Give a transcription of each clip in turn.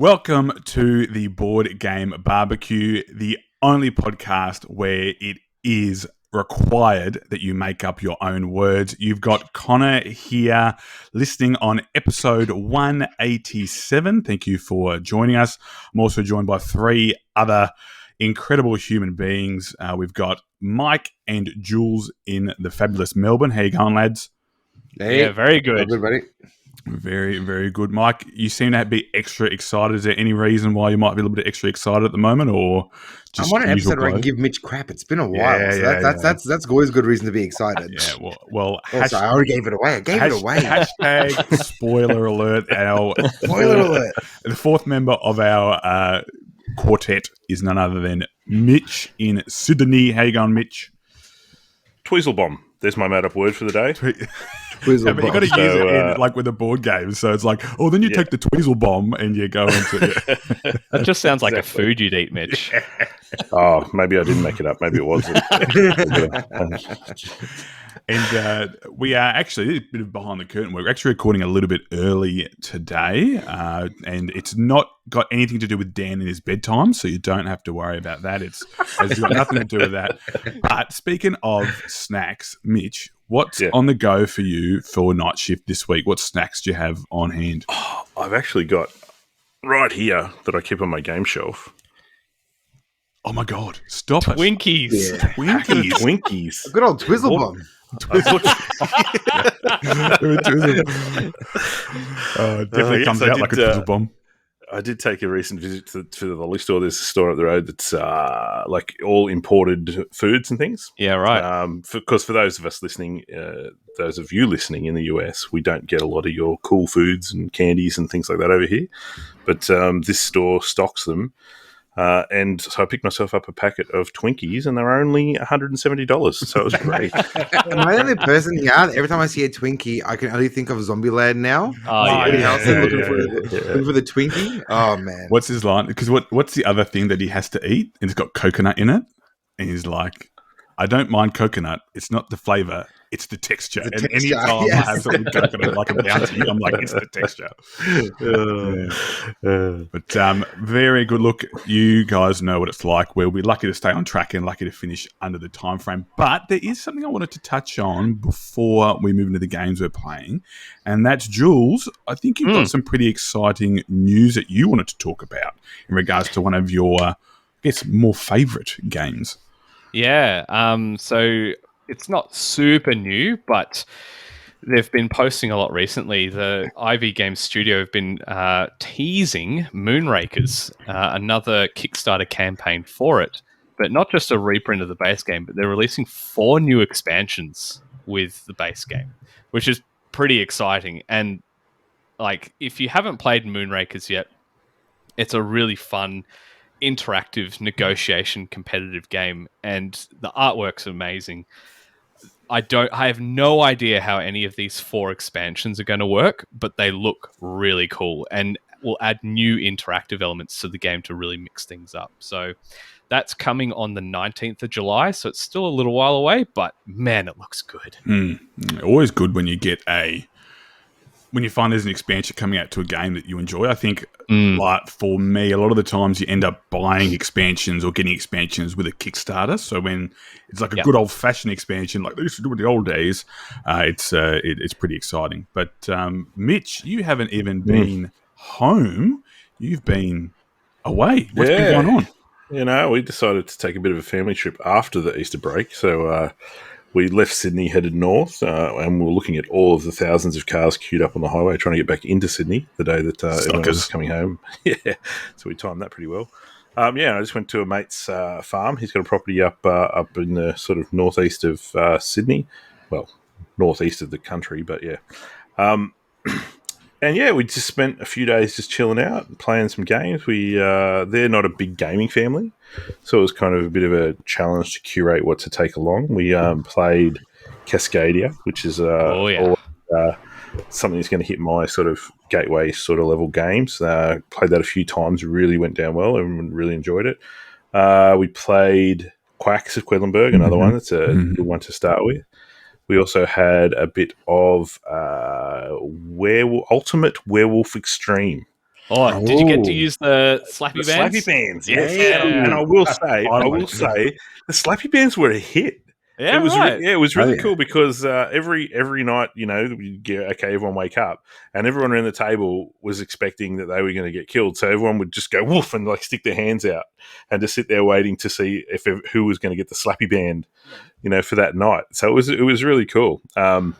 Welcome to the Board Game Barbecue, the only podcast where it is required that you make up your own words. You've got Conor here listening on episode 187. Thank you for joining us. I'm also joined by three other incredible human beings. We've got Mike and Jules in the fabulous Melbourne. How you going, lads? Hey, yeah, very good. Good, buddy. Very, very good. Mike, you seem to be extra excited. Is there any reason why you might be a little bit extra excited at the moment, or just I'm on an usual episode where I can glow? give Mitch crap. It's been a while. That's always a good reason to be excited. Yeah, well, Also, I already gave it away. Hashtag spoiler alert. Spoiler alert. The fourth member of our quartet is none other than Mitch in Sydney. How you going, Mitch? Tweezzlebomb. There's my made-up word for the day. Yeah, but you got to use it in, like with a board game. So it's like, then you take the Tweezzlebomb and you go into it. That just sounds like a food you'd eat, Mitch. Oh, maybe I didn't make it up. Maybe it wasn't. And we are actually, a bit of behind the curtain, we're actually recording a little bit early today, and it's not got anything to do with Dan and his bedtime, so you don't have to worry about that. It's got nothing to do with that. But speaking of snacks, Mitch, what's on the go for you for night shift this week? What snacks do you have on hand? Oh, I've actually got right here that I keep on my game shelf. Oh my God, stop it. Twinkies. Yeah. Twinkies. A good old Twizzlebomb. It definitely comes out like a Twizzlebomb. I did take a recent visit to the liquor store. There's a store up the road that's like all imported foods and things. Yeah, right. Because for those of us listening, those of you listening in the US, we don't get a lot of your cool foods and candies and things like that over here. But this store stocks them. And so I picked myself up a packet of Twinkies, and they were only $170. So it was great. Am I the only person here? Every time I see a Twinkie, I can only think of Zombieland now. Looking for the Twinkie. Oh man, what's his line? Because what's the other thing that he has to eat? And it's got coconut in it, and he's like, "I don't mind coconut. It's not the flavor. It's the texture." Any time I have something with coconut, like a bounty, I'm like, it's the texture. But very good. Look, you guys know what it's like. We'll be lucky to stay on track and lucky to finish under the time frame. But there is something I wanted to touch on before we move into the games we're playing, and that's Jules. I think you've got some pretty exciting news that you wanted to talk about in regards to one of your, I guess, more favourite games. Yeah. So it's not super new, but they've been posting a lot recently. The Ivy Games Studio have been teasing Moonrakers, another Kickstarter campaign for it, but not just a reprint of the base game, but they're releasing 4 new expansions with the base game, which is pretty exciting. And like, if you haven't played Moonrakers yet, it's a really fun interactive negotiation competitive game, and the artwork's amazing. I have no idea how any of these 4 expansions are going to work, but they look really cool and will add new interactive elements to the game to really mix things up. So that's coming on the 19th of July, so it's still a little while away, but man, it looks good. Always good when you get when you find there's an expansion coming out to a game that you enjoy. I think, like for me, a lot of the times you end up buying expansions or getting expansions with a Kickstarter. So when it's like a good old-fashioned expansion, like they used to do in the old days, it's pretty exciting. But Mitch, you haven't even been home. You've been away. What's been going on? You know, we decided to take a bit of a family trip after the Easter break. So we left Sydney, headed north, and we were looking at all of the thousands of cars queued up on the highway trying to get back into Sydney the day that everyone was coming home. Yeah, so we timed that pretty well. I just went to a mate's farm. He's got a property up in the sort of northeast of Sydney. Well, northeast of the country, but yeah. And we just spent a few days just chilling out and playing some games. They're not a big gaming family, so it was kind of a bit of a challenge to curate what to take along. We played Cascadia, which is something that's going to hit my sort of gateway sort of level games. Played that a few times, really went down well, and really enjoyed it. We played Quacks of Quedlinburg, another one that's a good one to start with. We also had a bit of Ultimate Werewolf Extreme, Oh, did you get to use the slappy bands? Slappy bands, yes. And I will say, the slappy bands were a hit. Yeah, it was really cool because every night, you get, okay, everyone wake up, and everyone around the table was expecting that they were going to get killed. So everyone would just go woof and like stick their hands out and just sit there waiting to see who was going to get the slappy band, for that night. So it was really cool. So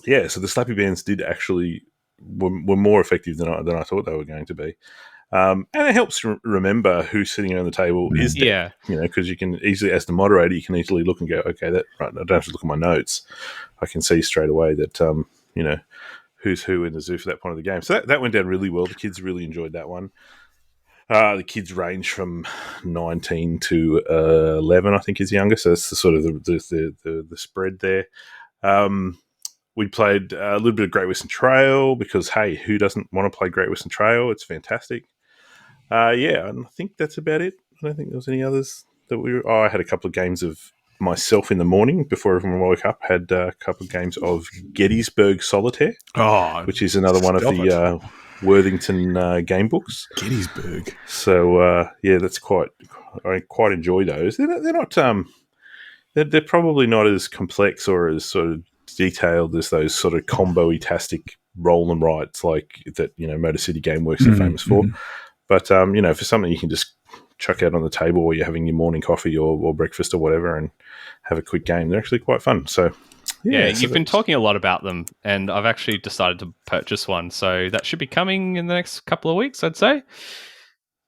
the slappy bands did actually were more effective than I thought they were going to be. And it helps remember who's sitting around the table is there, because you can easily, as the moderator, you can easily look and go, okay, right, I don't have to look at my notes. I can see straight away that, who's who in the zoo for that point of the game. So that went down really well. The kids really enjoyed that one. The kids range from 19 to 11, I think, is youngest. So that's the sort of the spread there. We played a little bit of Great Western Trail because, hey, who doesn't want to play Great Western Trail? It's fantastic. And I think that's about it. I don't think there was any others that I had a couple of games of myself in the morning before everyone woke up. Had a couple of games of Gettysburg Solitaire, which is another one of the Worthington game books. Gettysburg. So that's I quite enjoy those. They're not they're probably not as complex or as sort of detailed as those sort of combo-tastic roll and writes like that Motor City Gameworks are famous for. But for something you can just chuck out on the table while you're having your morning coffee or breakfast or whatever and have a quick game, they're actually quite fun. So you've been talking a lot about them, and I've actually decided to purchase one, so that should be coming in the next couple of weeks, I'd say.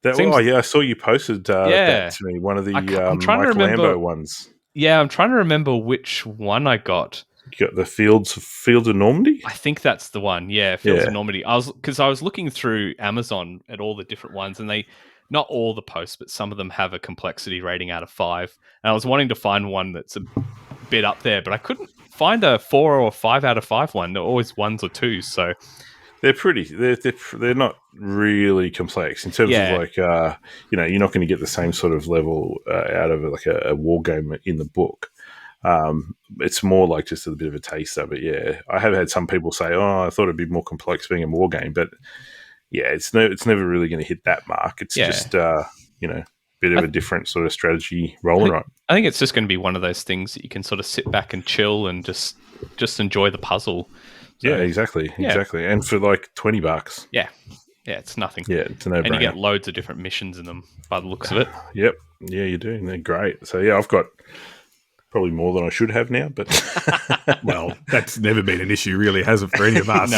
I saw you posted that to me, one of the Mike Lambo ones. Yeah, I'm trying to remember which one I got. You got the Fields of Normandy? I think that's the one. Yeah, Fields of Normandy. I was looking through Amazon at all the different ones, and not all the posts, but some of them have a complexity rating out of 5. And I was wanting to find one that's a bit up there, but I couldn't find a 4 or 5 out of 5 one. They're always 1s or 2s. So they're not really complex in terms of like you're not going to get the same sort of level out of like a war game in the book. It's more like just a bit of a taste of it. Yeah, I have had some people say, "Oh, I thought it'd be more complex being a war game," but it's never really going to hit that mark. It's just bit of a different sort of strategy roll and write. I think it's just going to be one of those things that you can sort of sit back and chill and just enjoy the puzzle. So, exactly. And for like $20. Yeah, it's nothing. Yeah, it's a no-brainer. And you get loads of different missions in them by the looks of it. Yep. Yeah, you do. And they're great. So I've got probably more than I should have now, but well, that's never been an issue, really, has it, for any of us?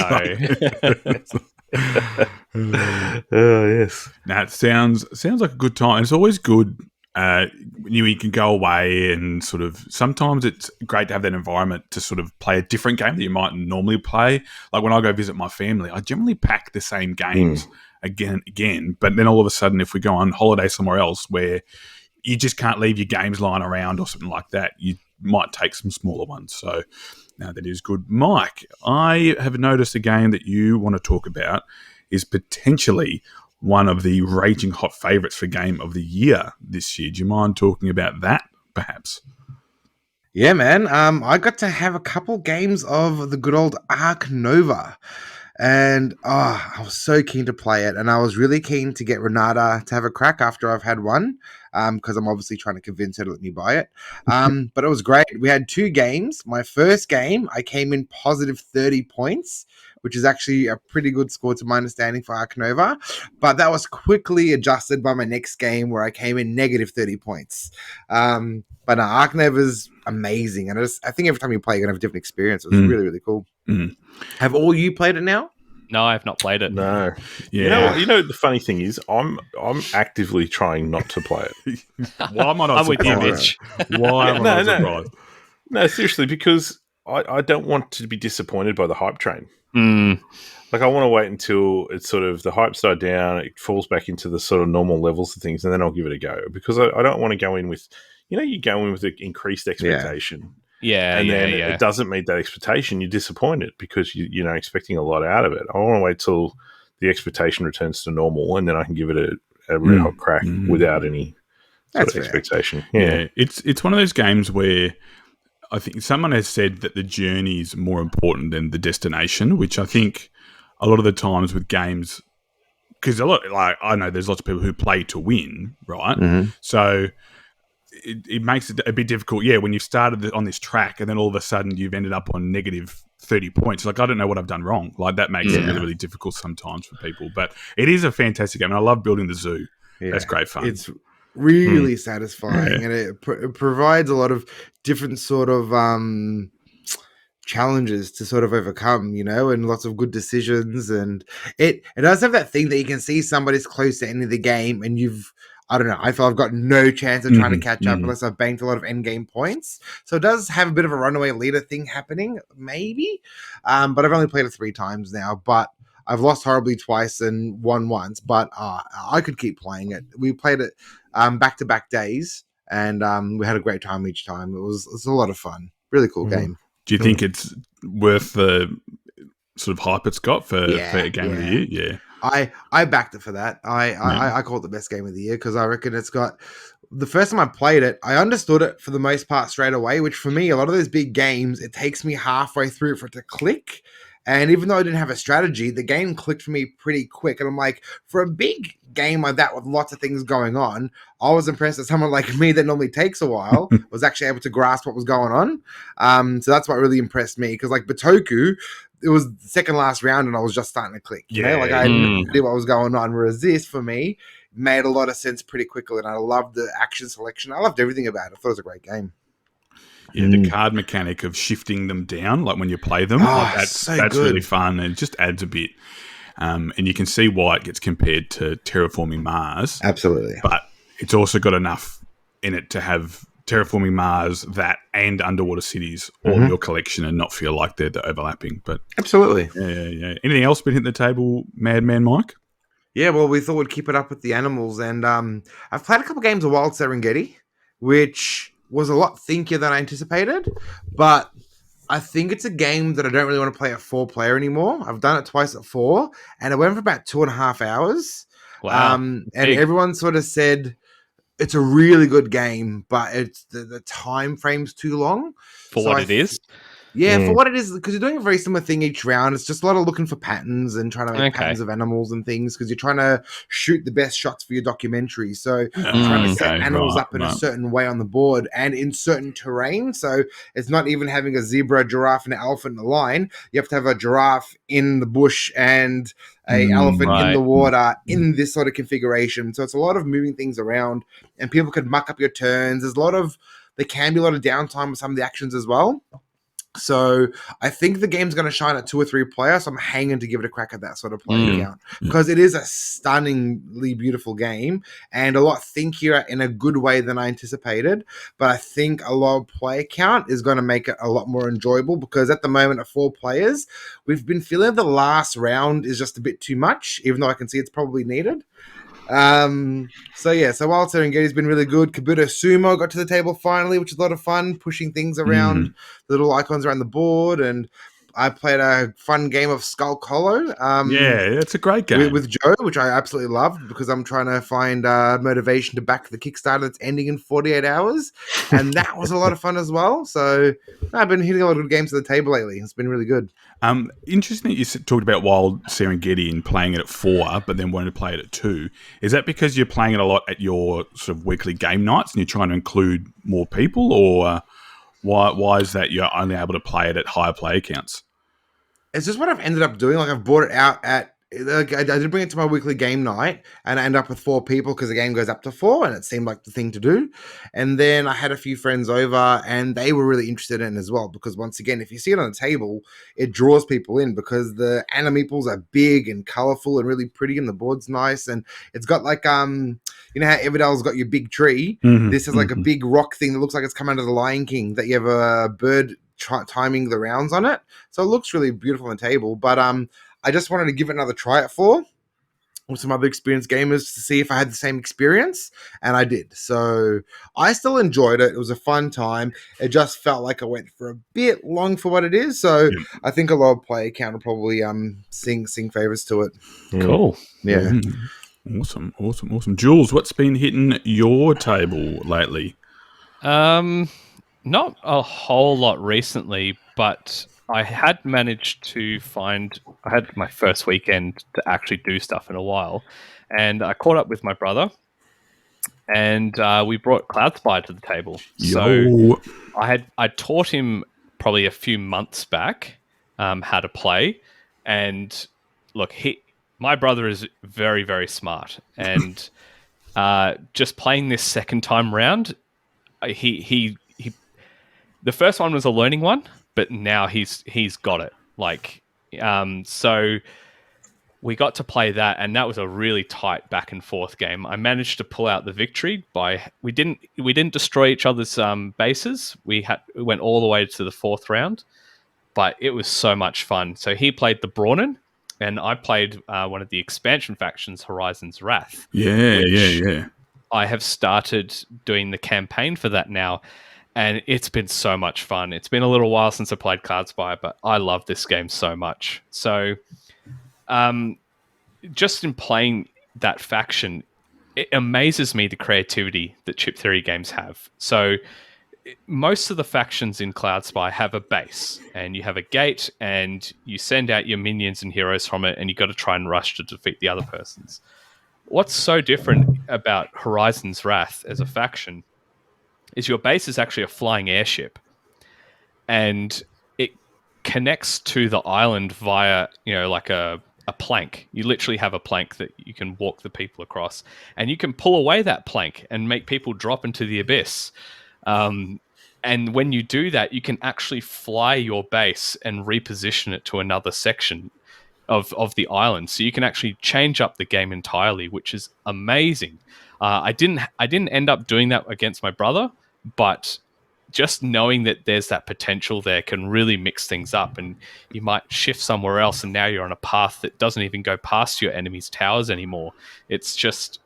Yes. Now it sounds like a good time. It's always good. You can go away and sort of. Sometimes it's great to have that environment to sort of play a different game that you might normally play. Like when I go visit my family, I generally pack the same games again and again. But then all of a sudden, if we go on holiday somewhere else where you just can't leave your games lying around or something like that, you might take some smaller ones. So that is good. Mike, I have noticed a game that you want to talk about is potentially one of the raging hot favourites for Game of the Year this year. Do you mind talking about that, perhaps? Yeah, man. I got to have a couple games of the good old Ark Nova. And I was so keen to play it. And I was really keen to get Renata to have a crack after I've had one, because I'm obviously trying to convince her to let me buy it. But it was great. We had 2 games. My first game, I came in positive 30 points, which is actually a pretty good score to my understanding for Ark Nova. But that was quickly adjusted by my next game where I came in negative 30 points. But Ark Nova's amazing. And I think every time you play, you're going to have a different experience. It was really, really cool. Have all you played it now? No, I have not played it. No. Yeah. You know the funny thing is, I'm actively trying not to play it. Why am I not I'm with you, Mitch. Why am I not surprised? No, seriously, because I don't want to be disappointed by the hype train. Like I want to wait until it's sort of the hype's died down, it falls back into the sort of normal levels of things, and then I'll give it a go. Because I don't want to go in with, you go in with an increased expectation. And then it doesn't meet that expectation, you're disappointed because you're expecting a lot out of it. I want to wait till the expectation returns to normal, and then I can give it a red hot crack without any sort of expectation. Yeah, it's one of those games where I think someone has said that the journey is more important than the destination, which I think a lot of the times with games, because a lot, like I know there's lots of people who play to win, right? Mm-hmm. So it makes it a bit difficult. Yeah, when you've started on this track and then all of a sudden you've ended up on negative 30 points. Like, I don't know what I've done wrong. Like, that makes it really, really difficult sometimes for people. But it is a fantastic game, and I love building the zoo. Yeah. That's great fun. It's really satisfying, and it provides a lot of different sort of challenges to sort of overcome, and lots of good decisions. And it does have that thing that you can see somebody's close to the end of the game, and I don't know, I feel I've got no chance of trying to catch up unless I've banked a lot of end game points. So it does have a bit of a runaway leader thing happening, maybe. But I've only played it 3 times now, but I've lost horribly twice and won once, but I could keep playing it. We played it back-to-back days, and we had a great time each time. It was a lot of fun. Really cool game. Do you think it's worth the sort of hype it's got for a game of the year? Yeah. I backed it for that. I call it the best game of the year because I reckon it's got... The first time I played it, I understood it for the most part straight away, which for me, a lot of those big games, it takes me halfway through for it to click. And even though I didn't have a strategy, the game clicked for me pretty quick. And I'm like, for a big game like that with lots of things going on, I was impressed that someone like me that normally takes a while was actually able to grasp what was going on. So that's what really impressed me. Because like Batoku, it was the second last round and I was just starting to click. You know? Like I knew what was going on. Whereas this, for me, made a lot of sense pretty quickly. And I loved the action selection. I loved everything about it. I thought it was a great game. Yeah, the card mechanic of shifting them down, like when you play them, that's really fun, and it just adds a bit. And you can see why it gets compared to Terraforming Mars. Absolutely. But it's also got enough in it to have Terraforming Mars, that, and Underwater Cities all in your collection and not feel like they're overlapping. But absolutely. Yeah. Anything else been hitting the table, Madman Mike? Yeah, well, we thought we'd keep it up with the animals. And I've played a couple games of Wild Serengeti, which was a lot thinkier than I anticipated, but I think it's a game that I don't really want to play at 4-player anymore. I've done it twice at 4, and it went for about 2.5 hours. Wow. And everyone sort of said it's a really good game, but it's the time frame's too long. For what it is? Yeah, for what it is, because you're doing a very similar thing each round. It's just a lot of looking for patterns and trying to make patterns of animals and things, because you're trying to shoot the best shots for your documentary. So you're trying to set animals up in a certain way on the board and in certain terrain. So it's not even having a zebra, a giraffe, and an elephant in a line. You have to have a giraffe in the bush and an elephant in the water in this sort of configuration. So it's a lot of moving things around, and people could muck up your turns. There can be a lot of downtime with some of the actions as well. So I think the game's going to shine at 2 or 3 players. So I'm hanging to give it a crack at that sort of player count, because it is a stunningly beautiful game and a lot thinkier in a good way than I anticipated. But I think a low player count is going to make it a lot more enjoyable, because at the moment at 4 players, we've been feeling the last round is just a bit too much, even though I can see it's probably needed. So Wild Serengeti's been really good. Kabuto Sumo got to the table finally, which is a lot of fun, pushing things around, the little icons around the board, and I played a fun game of Skull Hollow. It's a great game. With Joe, which I absolutely loved, because I'm trying to find motivation to back the Kickstarter that's ending in 48 hours. And that was a lot of fun as well. So I've been hitting a lot of good games to the table lately. It's been really good. Interesting that you talked about Wild Serengeti and playing it at 4, but then wanting to play it at 2. Is that because you're playing it a lot at your sort of weekly game nights and you're trying to include more people, or why is that you're only able to play it at higher player counts? It's just what I've ended up doing. Like, I've bought it out at... I did bring it to my weekly game night, and I end up with 4 people because the game goes up to 4, and it seemed like the thing to do. And then I had a few friends over, and they were really interested in it as well, because once again, if you see it on the table, it draws people in, because the animeeples are big and colorful and really pretty, and the board's nice, and it's got like you know how Everdale's got your big tree? This is like a big rock thing that looks like it's come out of the Lion King, that you have a bird timing the rounds on it. So it looks really beautiful on the table, but I just wanted to give it another try at 4 with some other experienced gamers to see if I had the same experience, and I did. So I still enjoyed it. It was a fun time. It just felt like I went for a bit long for what it is. So I think a lower player count will probably sing favors to it. Cool. Yeah. Awesome. Jules, what's been hitting your table lately? Not a whole lot recently, but I had managed to find. I had my first weekend to actually do stuff in a while, and I caught up with my brother, and we brought Cloudspire to the table. So Yo. I taught him probably a few months back how to play, and look, my brother is very, very smart, and just playing this second time round, he the first one was a learning one, but now he's got it. Like, so we got to play that, and that was a really tight back and forth game. I managed to pull out the victory by we didn't destroy each other's bases. We went all the way to the fourth round, but it was so much fun. So he played the Brawnin, and I played one of the expansion factions, Horizon's Wrath. Yeah. I have started doing the campaign for that now, and it's been so much fun. It's been a little while since I played Cloudspire, but I love this game so much. So just in playing that faction, it amazes me the creativity that chip theory games have. So most of the factions in Cloudspire have a base, and you have a gate, and you send out your minions and heroes from it, and you got to try and rush to defeat the other persons. What's so different about Horizon's Wrath as a faction is your base is actually a flying airship, and it connects to the island via, like a plank. You literally have a plank that you can walk the people across, and you can pull away that plank and make people drop into the abyss. And when you do that, you can actually fly your base and reposition it to another section of the island. So you can actually change up the game entirely, which is amazing. I didn't end up doing that against my brother, but just knowing that there's that potential there can really mix things up, and you might shift somewhere else, and now you're on a path that doesn't even go past your enemy's towers anymore. It's just,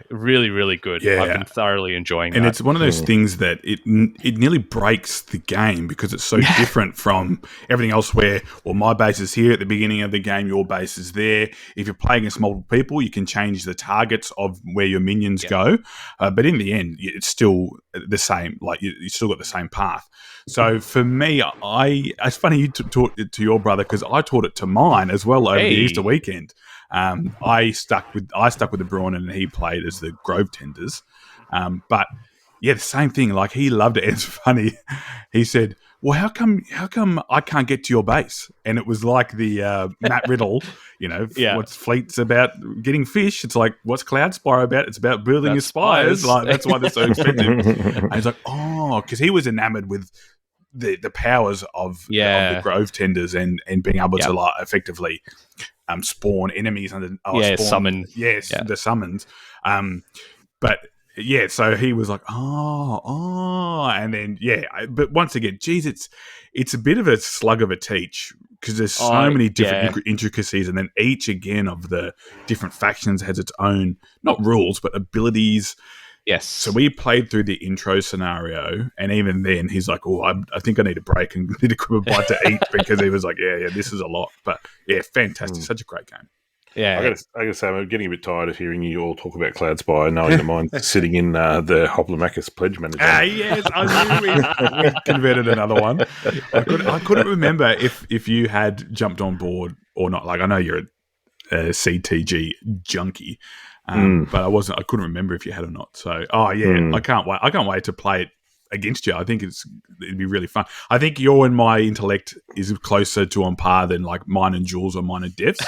really, really good. Yeah. I've been thoroughly enjoying And that. it's one of those things that it nearly breaks the game because it's so different from everything else where, well, my base is here at the beginning of the game, your base is there. If you're playing against multiple people, you can change the targets of where your minions go. But in the end, it's still the same. Like, you still got the same path. So for me, it's funny you taught it to your brother because I taught it to mine as well over the Easter weekend. I stuck with the Brawn, and he played as the Grove Tenders. But yeah, the same thing. Like, he loved it. It's funny. He said, "Well, how come I can't get to your base?" And it was like the Matt Riddle, what's Fleet's about getting fish. It's like, what's Cloudspire about? It's about building your spires. Like, that's why they're so expensive. And he's like, oh, because he was enamored with the powers of the Grove Tenders and being able to like effectively spawn enemies summon. Yes, the summons. But yeah, so he was like, and then but once again, geez, it's a bit of a slug of a teach because there's so many different intricacies, and then each again of the different factions has its own not rules but abilities. Yes. So we played through the intro scenario, and even then he's like, "Oh, I think I need a break and need to grab a bite to eat," because he was like, "Yeah, this is a lot." But yeah, fantastic, such a great game. Yeah, I gotta say, I'm getting a bit tired of hearing you all talk about Cloudspire, knowing that mine's sitting in the Hoplomachus Pledge Manager. Yes, I knew we converted another one. I couldn't remember if you had jumped on board or not. Like, I know you're a CTG junkie. But I couldn't remember if you had or not. So, I can't wait. I can't wait to play it against you. I think it'd be really fun. I think your and my intellect is closer to on par than like mine and Jules or mine and Dev's.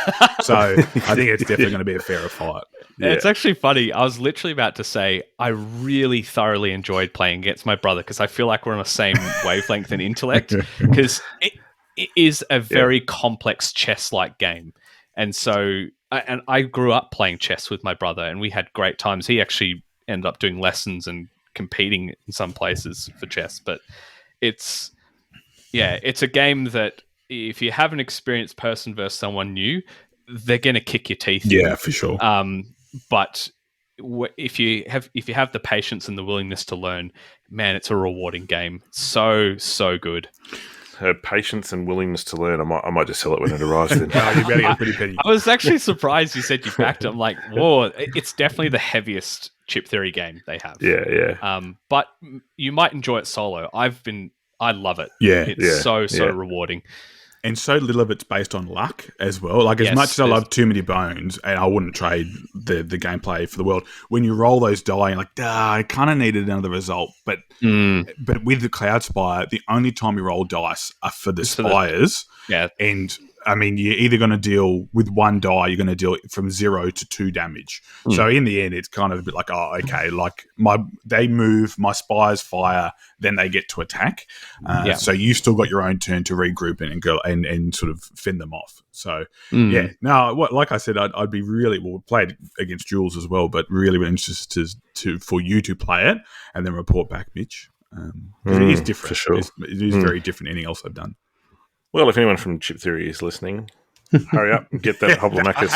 So I think it's definitely going to be a fairer fight. Yeah. It's actually funny. I was literally about to say I really thoroughly enjoyed playing against my brother because I feel like we're on the same wavelength in intellect, because it is a very complex chess-like game. And so, and I grew up playing chess with my brother, and we had great times. He actually ended up doing lessons and competing in some places for chess. But it's a game that if you have an experienced person versus someone new, they're going to kick your teeth. Yeah, for sure. But if you have the patience and the willingness to learn, man, it's a rewarding game. So good. Patience and willingness to learn. I might just sell it when it arrives. Then. You better get pretty penny. I was actually surprised you said you backed it. I'm like, whoa, it's definitely the heaviest chip theory game they have. Yeah. But you might enjoy it solo. I've been I love it. Yeah. It's so rewarding. And so little of it's based on luck as well. Like, as much as I love Too Many Bones, and I wouldn't trade the gameplay for the world, when you roll those die, you're like, I kind of needed another result. But with the Cloudspire, the only time you roll dice are for the spires. And, I mean, you're either going to deal with one die, you're going to deal from 0 to 2 damage. So in the end, it's kind of a bit like, okay, like they move, my spires fire, then they get to attack. So you still got your own turn to regroup and sort of fend them off. So like I said, I'd be really played against Jules as well, but really interested for you to play it and then report back, Mitch. It is different. For sure. It is very different than anything else I've done. Well, if anyone from Chip Theory is listening, hurry up and get that Hobblemachus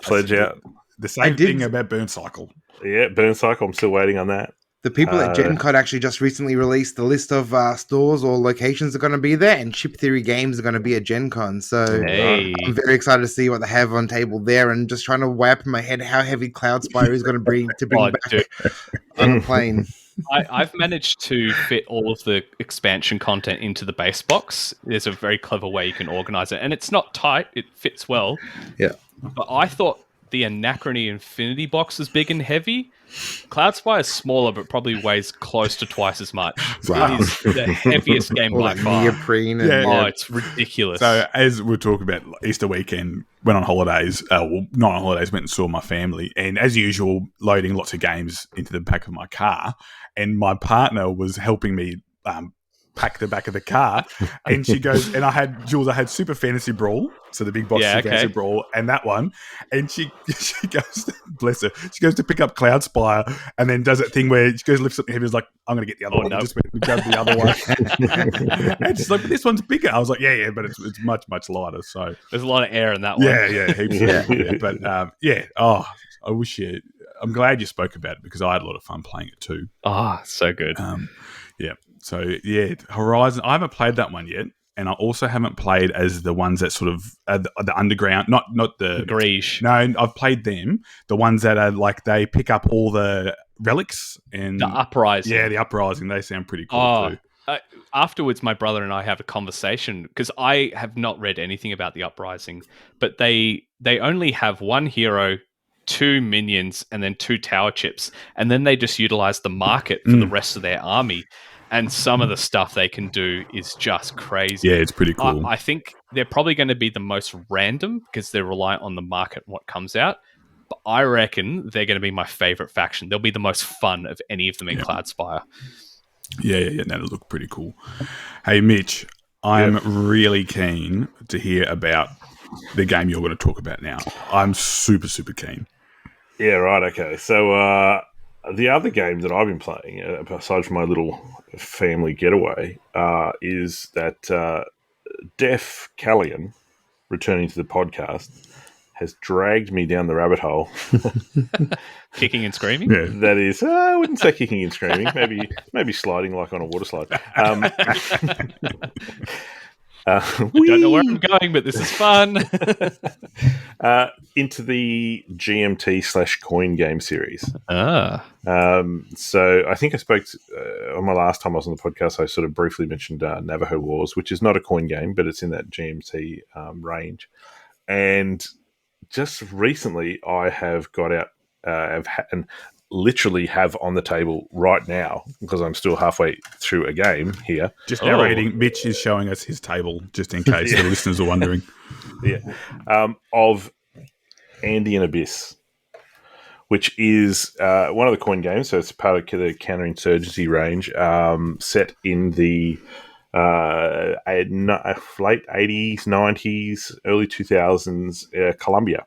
pledge out. The same thing about Burn Cycle. Yeah, Burn Cycle. I'm still waiting on that. The people at Gen Con actually just recently released the list of stores or locations that are going to be there, and Chip Theory games are going to be at Gen Con. So I'm very excited to see what they have on table there, and just trying to weigh up in my head how heavy Cloudspire is going to bring back on a plane. I've managed to fit all of the expansion content into the base box. There's a very clever way you can organize it. And it's not tight. It fits well. Yeah. But I thought the Anachrony Infinity box is big and heavy. Cloudspire is smaller, but probably weighs close to twice as much. Wow. It is the heaviest game by far. Neoprene it's ridiculous. So as we're talking about Easter weekend, went on holidays. Not on holidays, went and saw my family. And as usual, loading lots of games into the back of my car. And my partner was helping me pack the back of the car. And she goes, and I had Super Fantasy Brawl, so the big box Super Fantasy Brawl, and that one. And she goes, bless her, she goes to pick up Cloudspire and then does that thing where she goes, lifts up the heavy, is like, I'm going to get the other one. No. And just went and grabbed the other one. And she's like, but this one's bigger. I was like, yeah, but it's much, much lighter. So there's a lot of air in that one. Yeah, heaps. But I wish you. I'm glad you spoke about it because I had a lot of fun playing it too. So good. So Horizon. I haven't played that one yet, and I also haven't played as the ones that sort of the underground, not the Grige. No, I've played them. The ones that are like they pick up all the relics and the Uprising. Yeah, the Uprising. They sound pretty cool too. Afterwards, my brother and I have a conversation because I have not read anything about the Uprising, but they only have one hero, 2 minions, and then 2 tower chips, and then they just utilize the market for the rest of their army. And some of the stuff they can do is just crazy. Yeah, it's pretty cool. I think they're probably going to be the most random because they're reliant on the market and what comes out. But I reckon they're going to be my favorite faction. They'll be the most fun of any of them in Cloudspire. Yeah. That'll look pretty cool. Hey, Mitch, I'm really keen to hear about the game you're going to talk about now. I'm super, super keen. Yeah, right. Okay. So the other game that I've been playing, aside from my little family getaway, is that Def Callion, returning to the podcast, has dragged me down the rabbit hole. Kicking and screaming? Yeah. That is, I wouldn't say kicking and screaming, maybe sliding like on a water slide. I don't know where I'm going, but this is fun. Into the GMT/coin game series. So I think I spoke on my last time I was on the podcast. I sort of briefly mentioned Navajo Wars, which is not a coin game, but it's in that GMT range. And just recently, I have got out and literally have on the table right now, because I'm still halfway through a game here. Just narrating, Mitch is showing us his table, just in case the listeners are wondering. Of Andean Abyss, which is one of the coin games. So it's part of the counterinsurgency range, set in the late 80s, 90s, early 2000s Colombia.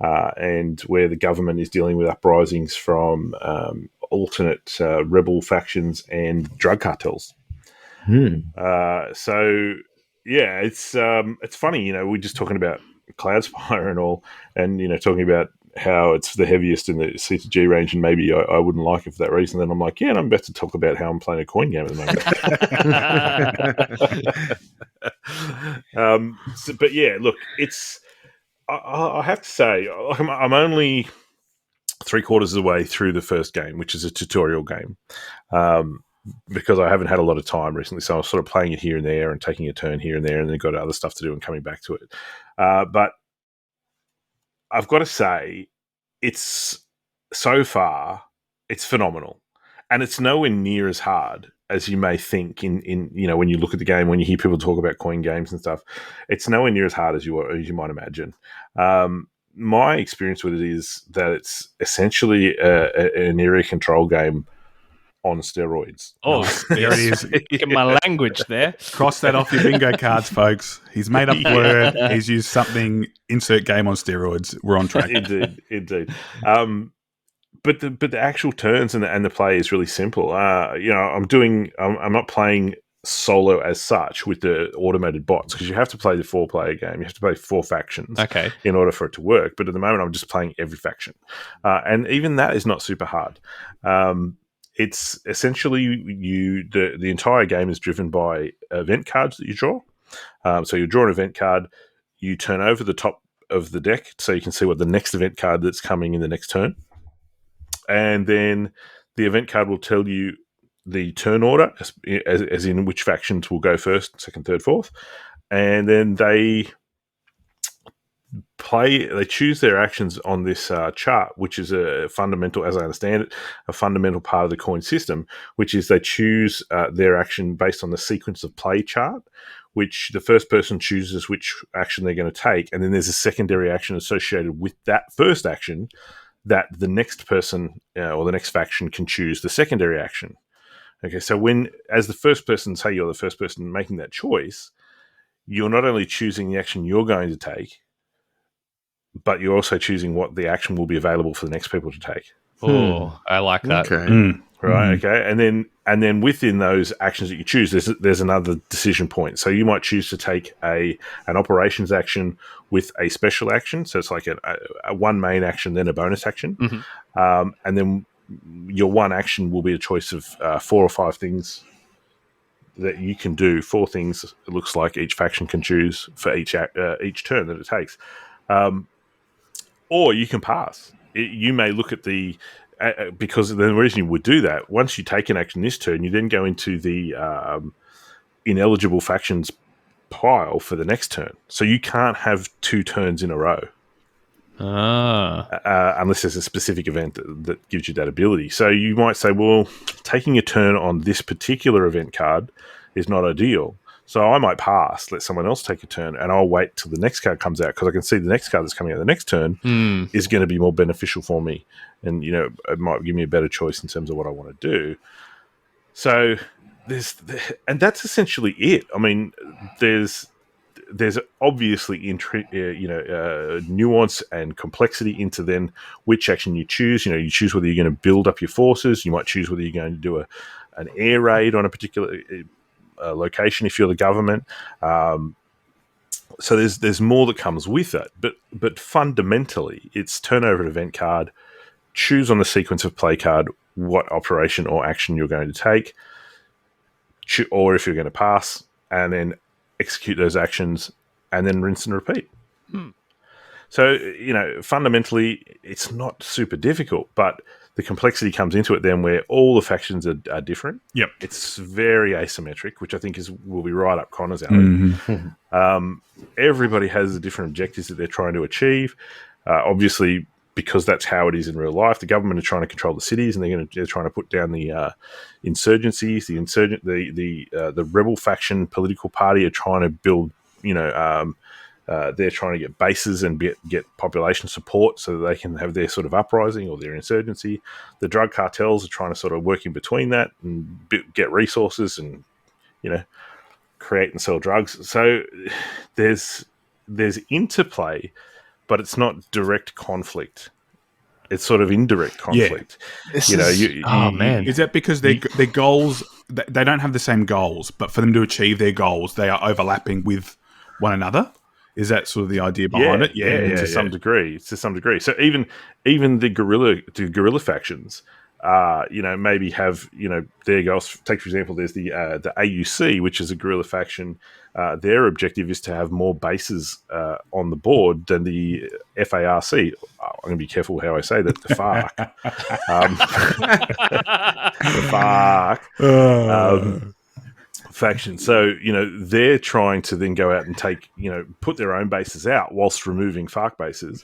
And where the government is dealing with uprisings from alternate rebel factions and drug cartels. So it's funny, we're just talking about Cloudspire and all, and talking about how it's the heaviest in the C2G range, and maybe I wouldn't like it for that reason. Then I'm like, and I'm about to talk about how I'm playing a coin game at the moment. But yeah, look, it's. I have to say, I'm only 3/4 of the way through the first game, which is a tutorial game. because I haven't had a lot of time recently. So I was sort of playing it here and there and taking a turn here and there, and then got other stuff to do and coming back to it. But I've got to say, it's so far, it's phenomenal. And it's nowhere near as hard as you may think in when you look at the game, when you hear people talk about coin games and stuff. It's nowhere near as hard as you might imagine. My experience with it is that it's essentially an area control game on steroids. Oh, there it is. Get my language there. Cross that off your bingo cards, folks. He's made up a word. He's used something. Insert game on steroids. We're on track. Indeed. But the actual turns and the play is really simple. I'm not playing solo as such with the automated bots, because you have to play the 4-player game. You have to play 4 factions in order for it to work. But at the moment, I'm just playing every faction, and even that is not super hard. It's essentially the entire game is driven by event cards that you draw. So you draw an event card, you turn over the top of the deck so you can see what the next event card that's coming in the next turn. And then the event card will tell you the turn order, as in which factions will go first, second, third, fourth. And then they choose their actions on this chart, which is a fundamental, as I understand it, a fundamental part of the coin system, which is they choose their action based on the sequence of play chart, which the first person chooses which action they're going to take. And then there's a secondary action associated with that first action that the next person or the next faction can choose the secondary action. Okay, so as the first person, say you're the first person making that choice, you're not only choosing the action you're going to take, but you're also choosing what the action will be available for the next people to take. Oh, I like that. Okay. Right. Okay. And then within those actions that you choose, there's another decision point. So you might choose to take an operations action with a special action. So it's like a one main action, then a bonus action. Mm-hmm. And then your one action will be a choice of 4 or 5 things that you can do. 4 things, it looks like each faction can choose for each turn that it takes. Or you can pass. You may look at because the reason you would do that, once you take an action this turn, you then go into the ineligible factions pile for the next turn. So you can't have 2 turns in a row. Unless there's a specific event that gives you that ability. So you might say, well, taking a turn on this particular event card is not ideal. So I might pass, let someone else take a turn, and I'll wait till the next card comes out, because I can see the next card that's coming out the next turn is going to be more beneficial for me. And, it might give me a better choice in terms of what I want to do. So and that's essentially it. I mean, there's obviously nuance and complexity into then which action you choose. You choose whether you're going to build up your forces. You might choose whether you're going to do an air raid on a particular location if you're the government. So there's more that comes with it. But fundamentally, it's turn over an event card, choose on the sequence of play card what operation or action you're going to take, or if you're going to pass, and then execute those actions, and then rinse and repeat. So, fundamentally, it's not super difficult, but the complexity comes into it then where all the factions are different. Yep. It's very asymmetric, which I think will be right up Conor's alley. Everybody has the different objectives that they're trying to achieve. Obviously, because that's how it is in real life, the government are trying to control the cities, and they're trying to put down the insurgencies. The rebel faction political party are trying to build, they're trying to get bases and get population support so that they can have their sort of uprising or their insurgency. The drug cartels are trying to sort of work in between that and get resources and, create and sell drugs. So there's interplay, but it's not direct conflict. It's sort of indirect conflict. Yeah. Man. Is that because their goals, they don't have the same goals, but for them to achieve their goals, they are overlapping with one another? Is that sort of the idea behind it? To some degree. So even the guerrilla factions, maybe have, their goals. Take, for example, there's the AUC, which is a guerrilla faction. Their objective is to have more bases on the board than the FARC. I'm going to be careful how I say that. The FARC. The FARC. Faction. So, they're trying to then go out and take, put their own bases out whilst removing FARC bases.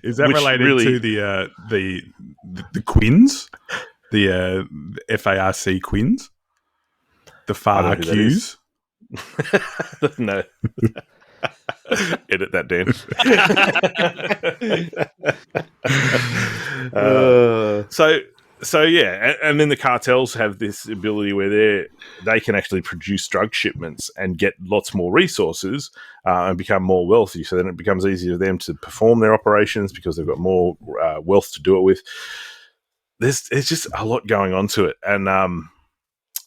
Is that related to the Quins? The FARC Quins? The FARQs? No. Edit that, Dan. So yeah, and then the cartels have this ability where they can actually produce drug shipments and get lots more resources and become more wealthy. So then it becomes easier for them to perform their operations because they've got more wealth to do it with. There's just a lot going on to it, and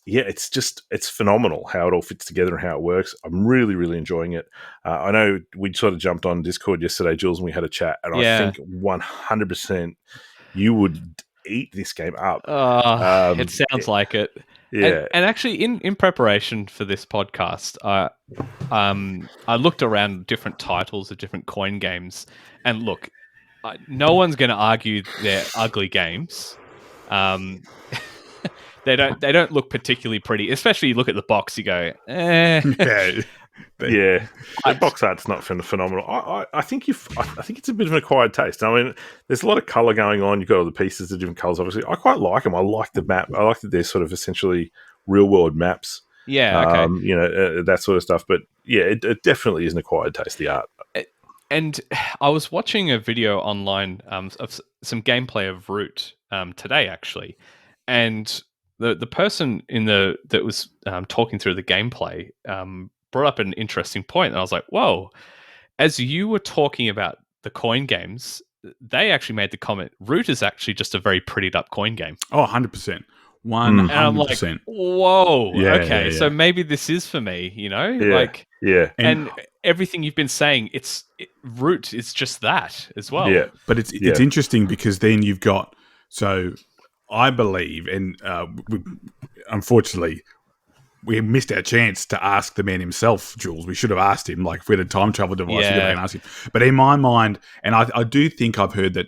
it's phenomenal how it all fits together and how it works. I'm really, really enjoying it. I know we sort of jumped on Discord yesterday, Jules, and we had a chat, and I think 100% you would eat this game up. It sounds like it. Yeah. And actually, in preparation for this podcast, I looked around different titles of different coin games, and look, no one's going to argue they're ugly games. They don't look particularly pretty, especially you look at the box, you go, eh. Yeah, the box art's not phenomenal. I think it's a bit of an acquired taste. I mean, there's a lot of color going on. You've got all the pieces of different colors. Obviously, I quite like them. I like the map. I like that they're sort of essentially real world maps. Yeah, okay. That sort of stuff. But yeah, it definitely is an acquired taste. The art. And I was watching a video online of some gameplay of Root today, actually, and the person that was talking through the gameplay brought up an interesting point, and I was like, whoa, as you were talking about the coin games, they actually made the comment, Root is actually just a very prettied up coin game. Oh, 100%. 100%. And I'm like, whoa, yeah, okay, yeah. so maybe this is for me, Yeah. And everything you've been saying, Root is just that as well. Yeah. But it's interesting because then you've got, so I believe, and unfortunately, we missed our chance to ask the man himself, Jules. We should have asked him. Like, if we had a time travel device, we could have asked him. But in my mind, and I do think I've heard that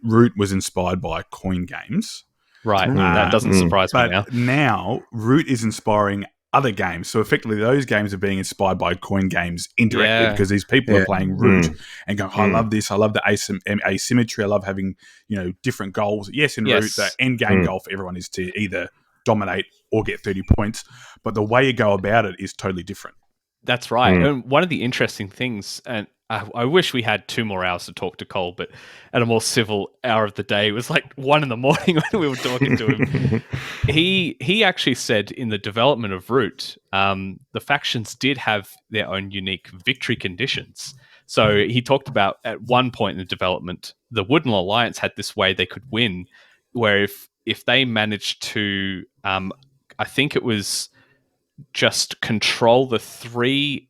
Root was inspired by coin games. Right. That doesn't surprise me now. But now, Root is inspiring other games. So effectively, those games are being inspired by coin games indirectly because these people are playing Root and going, I love this. I love the asymmetry. I love having, different goals. Yes, in Root, the end game goal for everyone is to either dominate or get 30 points, but the way you go about it is totally different. That's right. And one of the interesting things, and I wish we had 2 more hours to talk to Cole, but at a more civil hour of the day, it was like 1 a.m. when we were talking to him. He actually said in the development of Root, the factions did have their own unique victory conditions. So he talked about at one point in the development, the Wooden Alliance had this way they could win, where if they managed to, I think it was just control the 3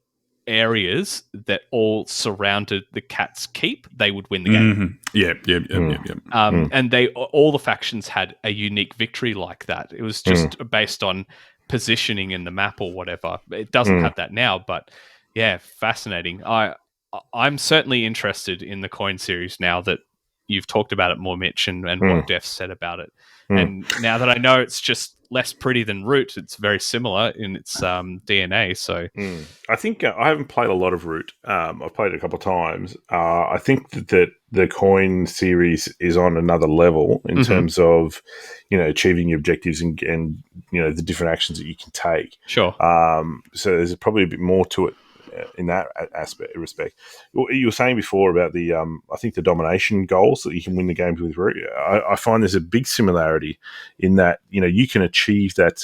areas that all surrounded the cat's keep, they would win the game. Yeah. And all the factions had a unique victory like that. It was just based on positioning in the map or whatever. It doesn't have that now, but yeah, fascinating. I'm certainly interested in the coin series now that you've talked about it more, Mitch, and what Def said about it. And now that I know it's just less pretty than Root, it's very similar in its DNA. So I think I haven't played a lot of Root. I've played it a couple of times. I think that the coin series is on another level in terms of, achieving your objectives and the different actions that you can take. Sure. So there's probably a bit more to it in that respect. You were saying before about the I think the domination goals that you can win the games with Root. I find there's a big similarity in that you can achieve that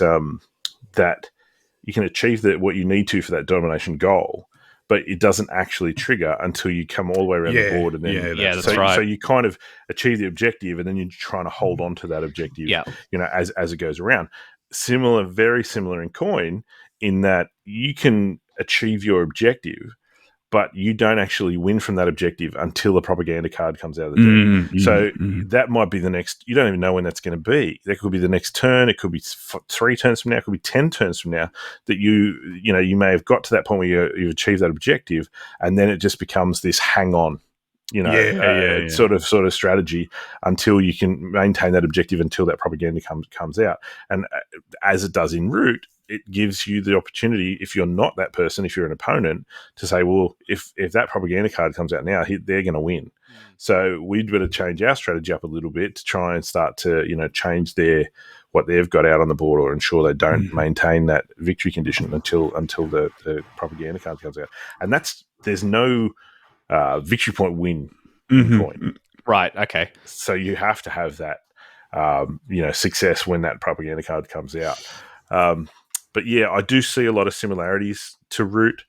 what you need to for that domination goal, but it doesn't actually trigger until you come all the way around the board. And then that's right. So you kind of achieve the objective, and then you're trying to hold on to that objective. As it goes around. Very similar in coin, in that you can achieve your objective, but you don't actually win from that objective until a propaganda card comes out of the deck. So that might be the next. You don't even know when that's going to be. That could be the next turn. It could be 3 turns from now. It could be 10 turns from now. That you may have got to that point where you've achieved that objective, and then it just becomes this hang on. Sort of strategy until you can maintain that objective until that propaganda comes out. And as it does in Root, it gives you the opportunity, if you're not that person, if you're an opponent, to say, well, if that propaganda card comes out now, they're going to win. So we'd better change our strategy up a little bit to try and start to, change what they've got out on the board, or ensure they don't maintain that victory condition until the propaganda card comes out. And there's no victory point win point. Right, okay. So you have to have that, success when that propaganda card comes out. But yeah, I do see a lot of similarities to Root.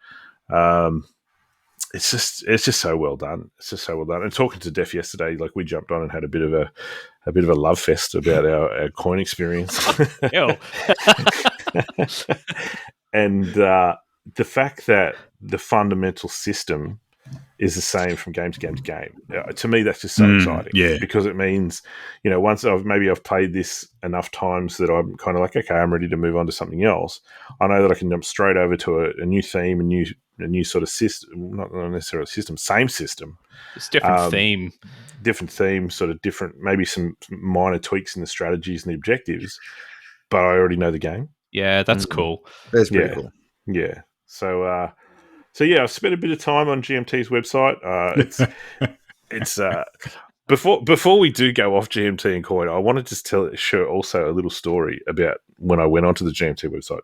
It's just so well done. It's just so well done. And talking to Def yesterday, like, we jumped on and had a bit of a love fest about our coin experience. And the fact that the fundamental system is the same from game to game to game. To me, that's just so exciting. Yeah. Because it means, once I've played this enough times that I'm kind of like, okay, I'm ready to move on to something else. I know that I can jump straight over to a new theme, a new sort of system, not necessarily system, same system. It's different theme. Different theme, sort of different, maybe some minor tweaks in the strategies and the objectives, but I already know the game. Yeah, that's cool. That's pretty cool. Yeah. So yeah, I've spent a bit of time on GMT's website. It's before we do go off GMT and coin, I want to just share also a little story about when I went onto the GMT website.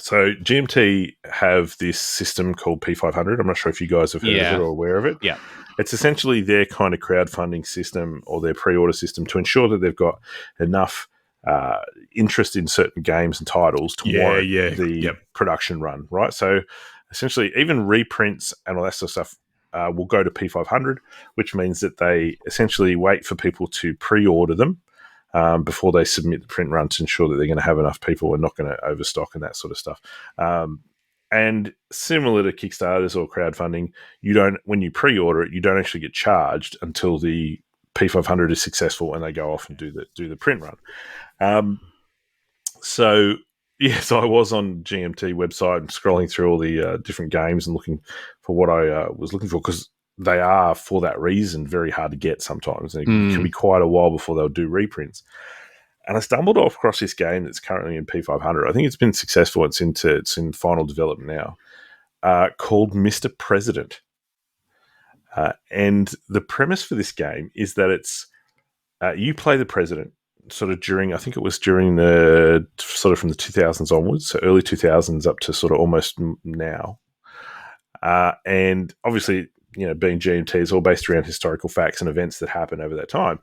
So GMT have this system called P500. I'm not sure if you guys have heard of it or aware of it. Yeah. It's essentially their kind of crowdfunding system, or their pre-order system, to ensure that they've got enough interest in certain games and titles to warrant the production run, right? So essentially, even reprints and all that sort of stuff will go to P500, which means that they essentially wait for people to pre-order them before they submit the print run, to ensure that they're going to have enough people and not going to overstock and that sort of stuff. And similar to Kickstarters or crowdfunding, when you pre-order it, you don't actually get charged until the P500 is successful and they go off and do the print run. So yes, I was on GMT website and scrolling through all the different games and looking for what I was looking for, because they are, for that reason, very hard to get sometimes. And it can be quite a while before they'll do reprints. And I stumbled across this game that's currently in P500. I think it's been successful. It's in final development now, called Mr. President. And the premise for this game is that it's you play the president sort of during, I think it was during the sort of from the 2000s onwards, so early 2000s up to sort of almost now. And obviously, being GMT, is all based around historical facts and events that happen over that time.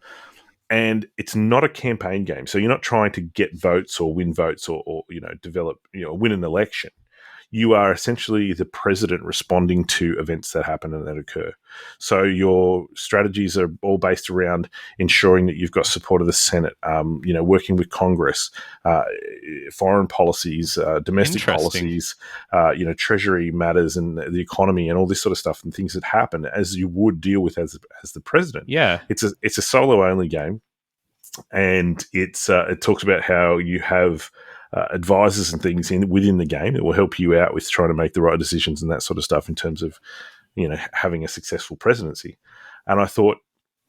And it's not a campaign game. So you're not trying to get votes or win votes or develop, win an election. You are essentially the president responding to events that happen and that occur. So your strategies are all based around ensuring that you've got support of the Senate, working with Congress, foreign policies, domestic policies, treasury matters and the economy and all this sort of stuff, and things that happen as you would deal with as the president. Yeah. It's a solo only game. And it talks about how you have advisors and things within the game that will help you out with trying to make the right decisions and that sort of stuff in terms of, having a successful presidency. And I thought,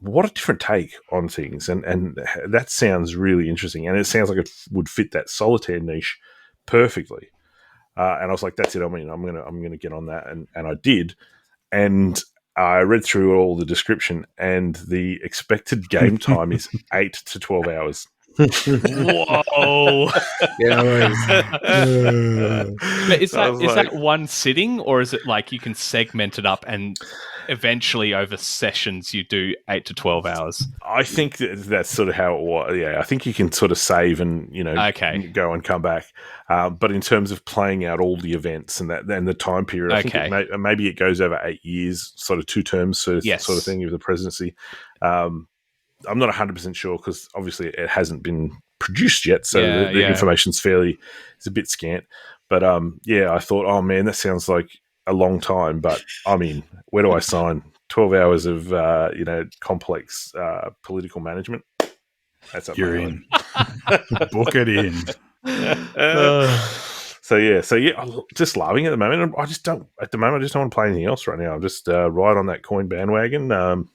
what a different take on things. And that sounds really interesting. And it sounds like it would fit that solitaire niche perfectly. And I was like, that's it. I mean, I'm going to get on that. And I did. And I read through all the description, and the expected game time is 8 to 12 hours. Whoa! Yeah, But is that one sitting, or is it like you can segment it up and eventually over sessions you do 8 to 12 hours? I think that's sort of how it was. Yeah, I think you can sort of save and go and come back. But in terms of playing out all the events and the time period, I think maybe it goes over 8 years, sort of 2 terms, sort of thing of the presidency. I'm not 100% sure, because obviously it hasn't been produced yet, so the information's it's a bit scant. But I thought, oh man, that sounds like a long time, but I mean, where do I sign? 12 hours of complex political management. That's up You're my in. Book it in. So yeah, I'm just loving it at the moment. I just don't want to play anything else right now. I'm just right on that coin bandwagon.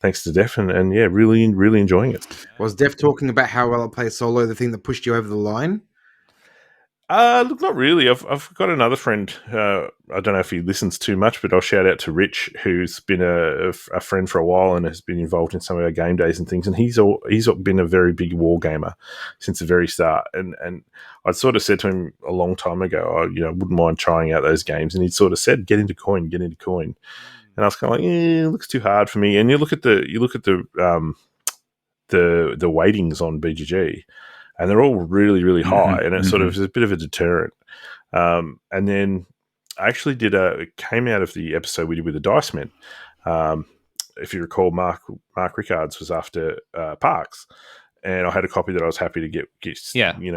Thanks to Def, and yeah, really, really enjoying it. Was Def talking about how well it plays solo, the thing that pushed you over the line? Look, not really. I've got another friend. I don't know if he listens too much, but I'll shout out to Rich, who's been a friend for a while and has been involved in some of our game days and things. And he's been a very big war gamer since the very start. And I'd sort of said to him a long time ago, I wouldn't mind trying out those games. And he'd sort of said, get into coin. And I was kind of like, it looks too hard for me. And you look at the weightings on BGG. And they're all really, really high, and it sort of is a bit of a deterrent. And then I actually it came out of the episode we did with the Dice Men. If you recall, Mark Rickards was after Parks, and I had a copy that I was happy to get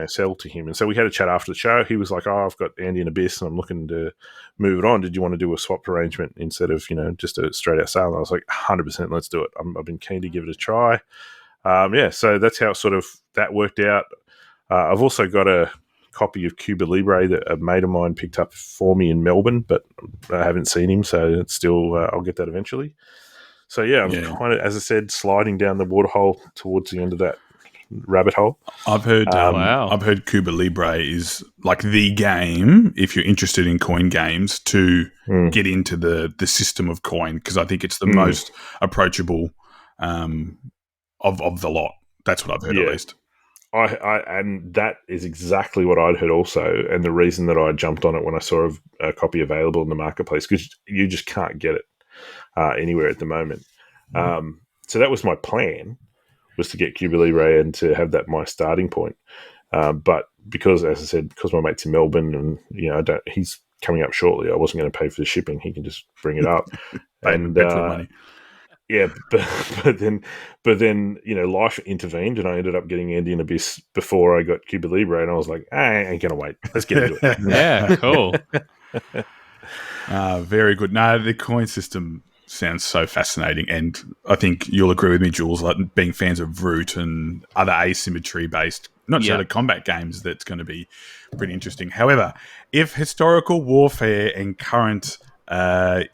sell to him. And so we had a chat after the show. He was like, I've got Andean Abyss, and I'm looking to move it on. Did you want to do a swap arrangement instead of, just a straight out sale? And I was like, 100%, let's do it. I've been keen to give it a try. So that's how that worked out. I've also got a copy of Cuba Libre that a mate of mine picked up for me in Melbourne, but I haven't seen him, so it's still I'll get that eventually. So I'm kind of, as I said, sliding down the waterhole towards the end of that rabbit hole. I've heard I've heard Cuba Libre is like the game if you're interested in coin games to get into the system of coin, because I think it's the most approachable of the lot. That's what I've heard at least. And that is exactly what I'd heard also, and the reason that I jumped on it when I saw a copy available in the marketplace, because you just can't get it anywhere at the moment. So that was my plan, was to get Cuba Libre and to have that my starting point. But because, as I said, because my mate's in Melbourne and he's coming up shortly, I wasn't going to pay for the shipping. He can just bring it up. And money. Yeah, but then life intervened, and I ended up getting Andean Abyss before I got Cuba Libre, and I was like, I ain't gonna wait. Let's get into it. Yeah, cool. Very good. No, the coin system sounds so fascinating, and I think you'll agree with me, Jules, like being fans of Root and other asymmetry-based, not necessarily combat games, that's going to be pretty interesting. However, if historical warfare and current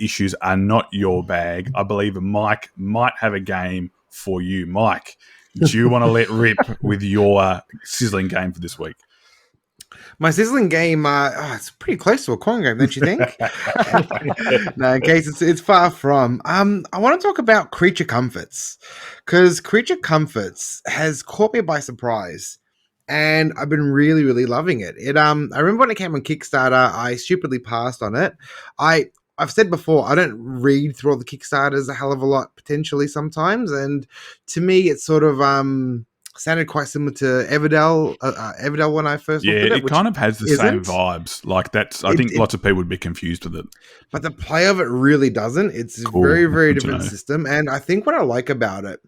issues are not your bag, I believe Mike might have a game for you. Mike, do you want to let rip with your sizzling game for this week? My sizzling game, it's pretty close to a coin game, don't you think? No, in case it's far from. I want to talk about Creature Comforts, because Creature Comforts has caught me by surprise, and I've been really, really loving it. I remember when it came on Kickstarter, I stupidly passed on it. I've said before, I don't read through all the Kickstarters a hell of a lot potentially sometimes, and to me, it's sort of sounded quite similar to Everdell when I first looked at it. It kind of has the same vibes. Like I think lots of people would be confused with it. But the play of it really doesn't. It's a very, very different system. And I think what I like about it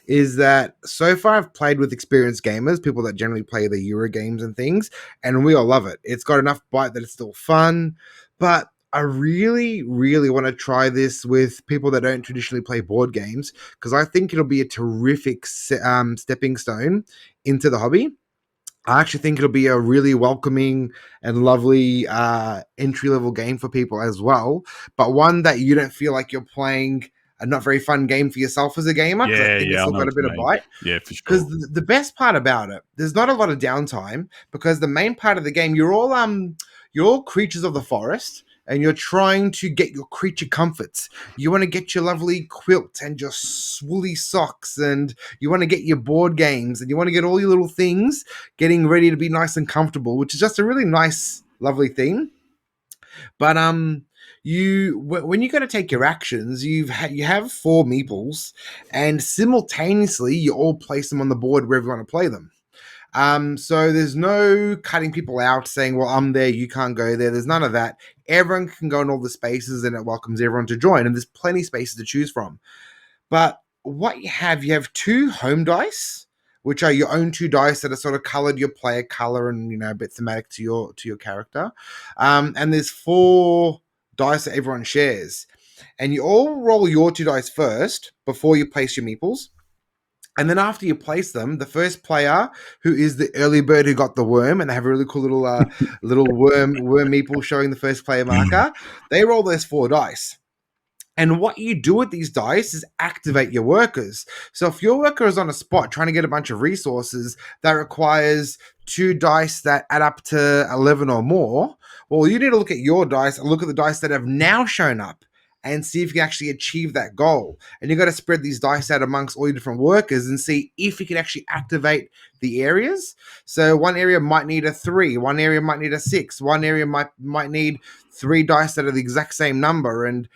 is that so far I've played with experienced gamers, people that generally play the Euro games and things, and we all love it. It's got enough bite that it's still fun, but I really, really want to try this with people that don't traditionally play board games, because I think it'll be a terrific stepping stone into the hobby. I actually think it'll be a really welcoming and lovely entry-level game for people as well, but one that you don't feel like you're playing a not very fun game for yourself as a gamer. Yeah, I think it's still got a bit of bite. Yeah, for sure. Because the best part about it, there's not a lot of downtime, because the main part of the game, you're all creatures of the forest, and you're trying to get your creature comforts. You want to get your lovely quilt and your woolly socks, and you want to get your board games, and you want to get all your little things getting ready to be nice and comfortable, which is just a really nice, lovely thing. But when you're going to take your actions, you have 4 meeples, and simultaneously you all place them on the board wherever you want to play them. So there's no cutting people out saying, well, I'm there, you can't go there. There's none of that. Everyone can go in all the spaces, and it welcomes everyone to join. And there's plenty of spaces to choose from. But what you have 2 home dice, which are your own 2 dice that are sort of colored your player color and, a bit thematic to your character. And there's 4 dice that everyone shares. And you all roll your 2 dice first before you place your meeples. And then after you place them, the first player, who is the early bird who got the worm, and they have a really cool little worm meeple showing the first player marker, they roll those 4 dice. And what you do with these dice is activate your workers. So if your worker is on a spot trying to get a bunch of resources that requires 2 dice that add up to 11 or more, well, you need to look at your dice and look at the dice that have now shown up and see if you can actually achieve that goal. And you've got to spread these dice out amongst all your different workers and see if you can actually activate the areas. So one area might need a 3, one area might need a 6, one area might need 3 dice that are the exact same number. And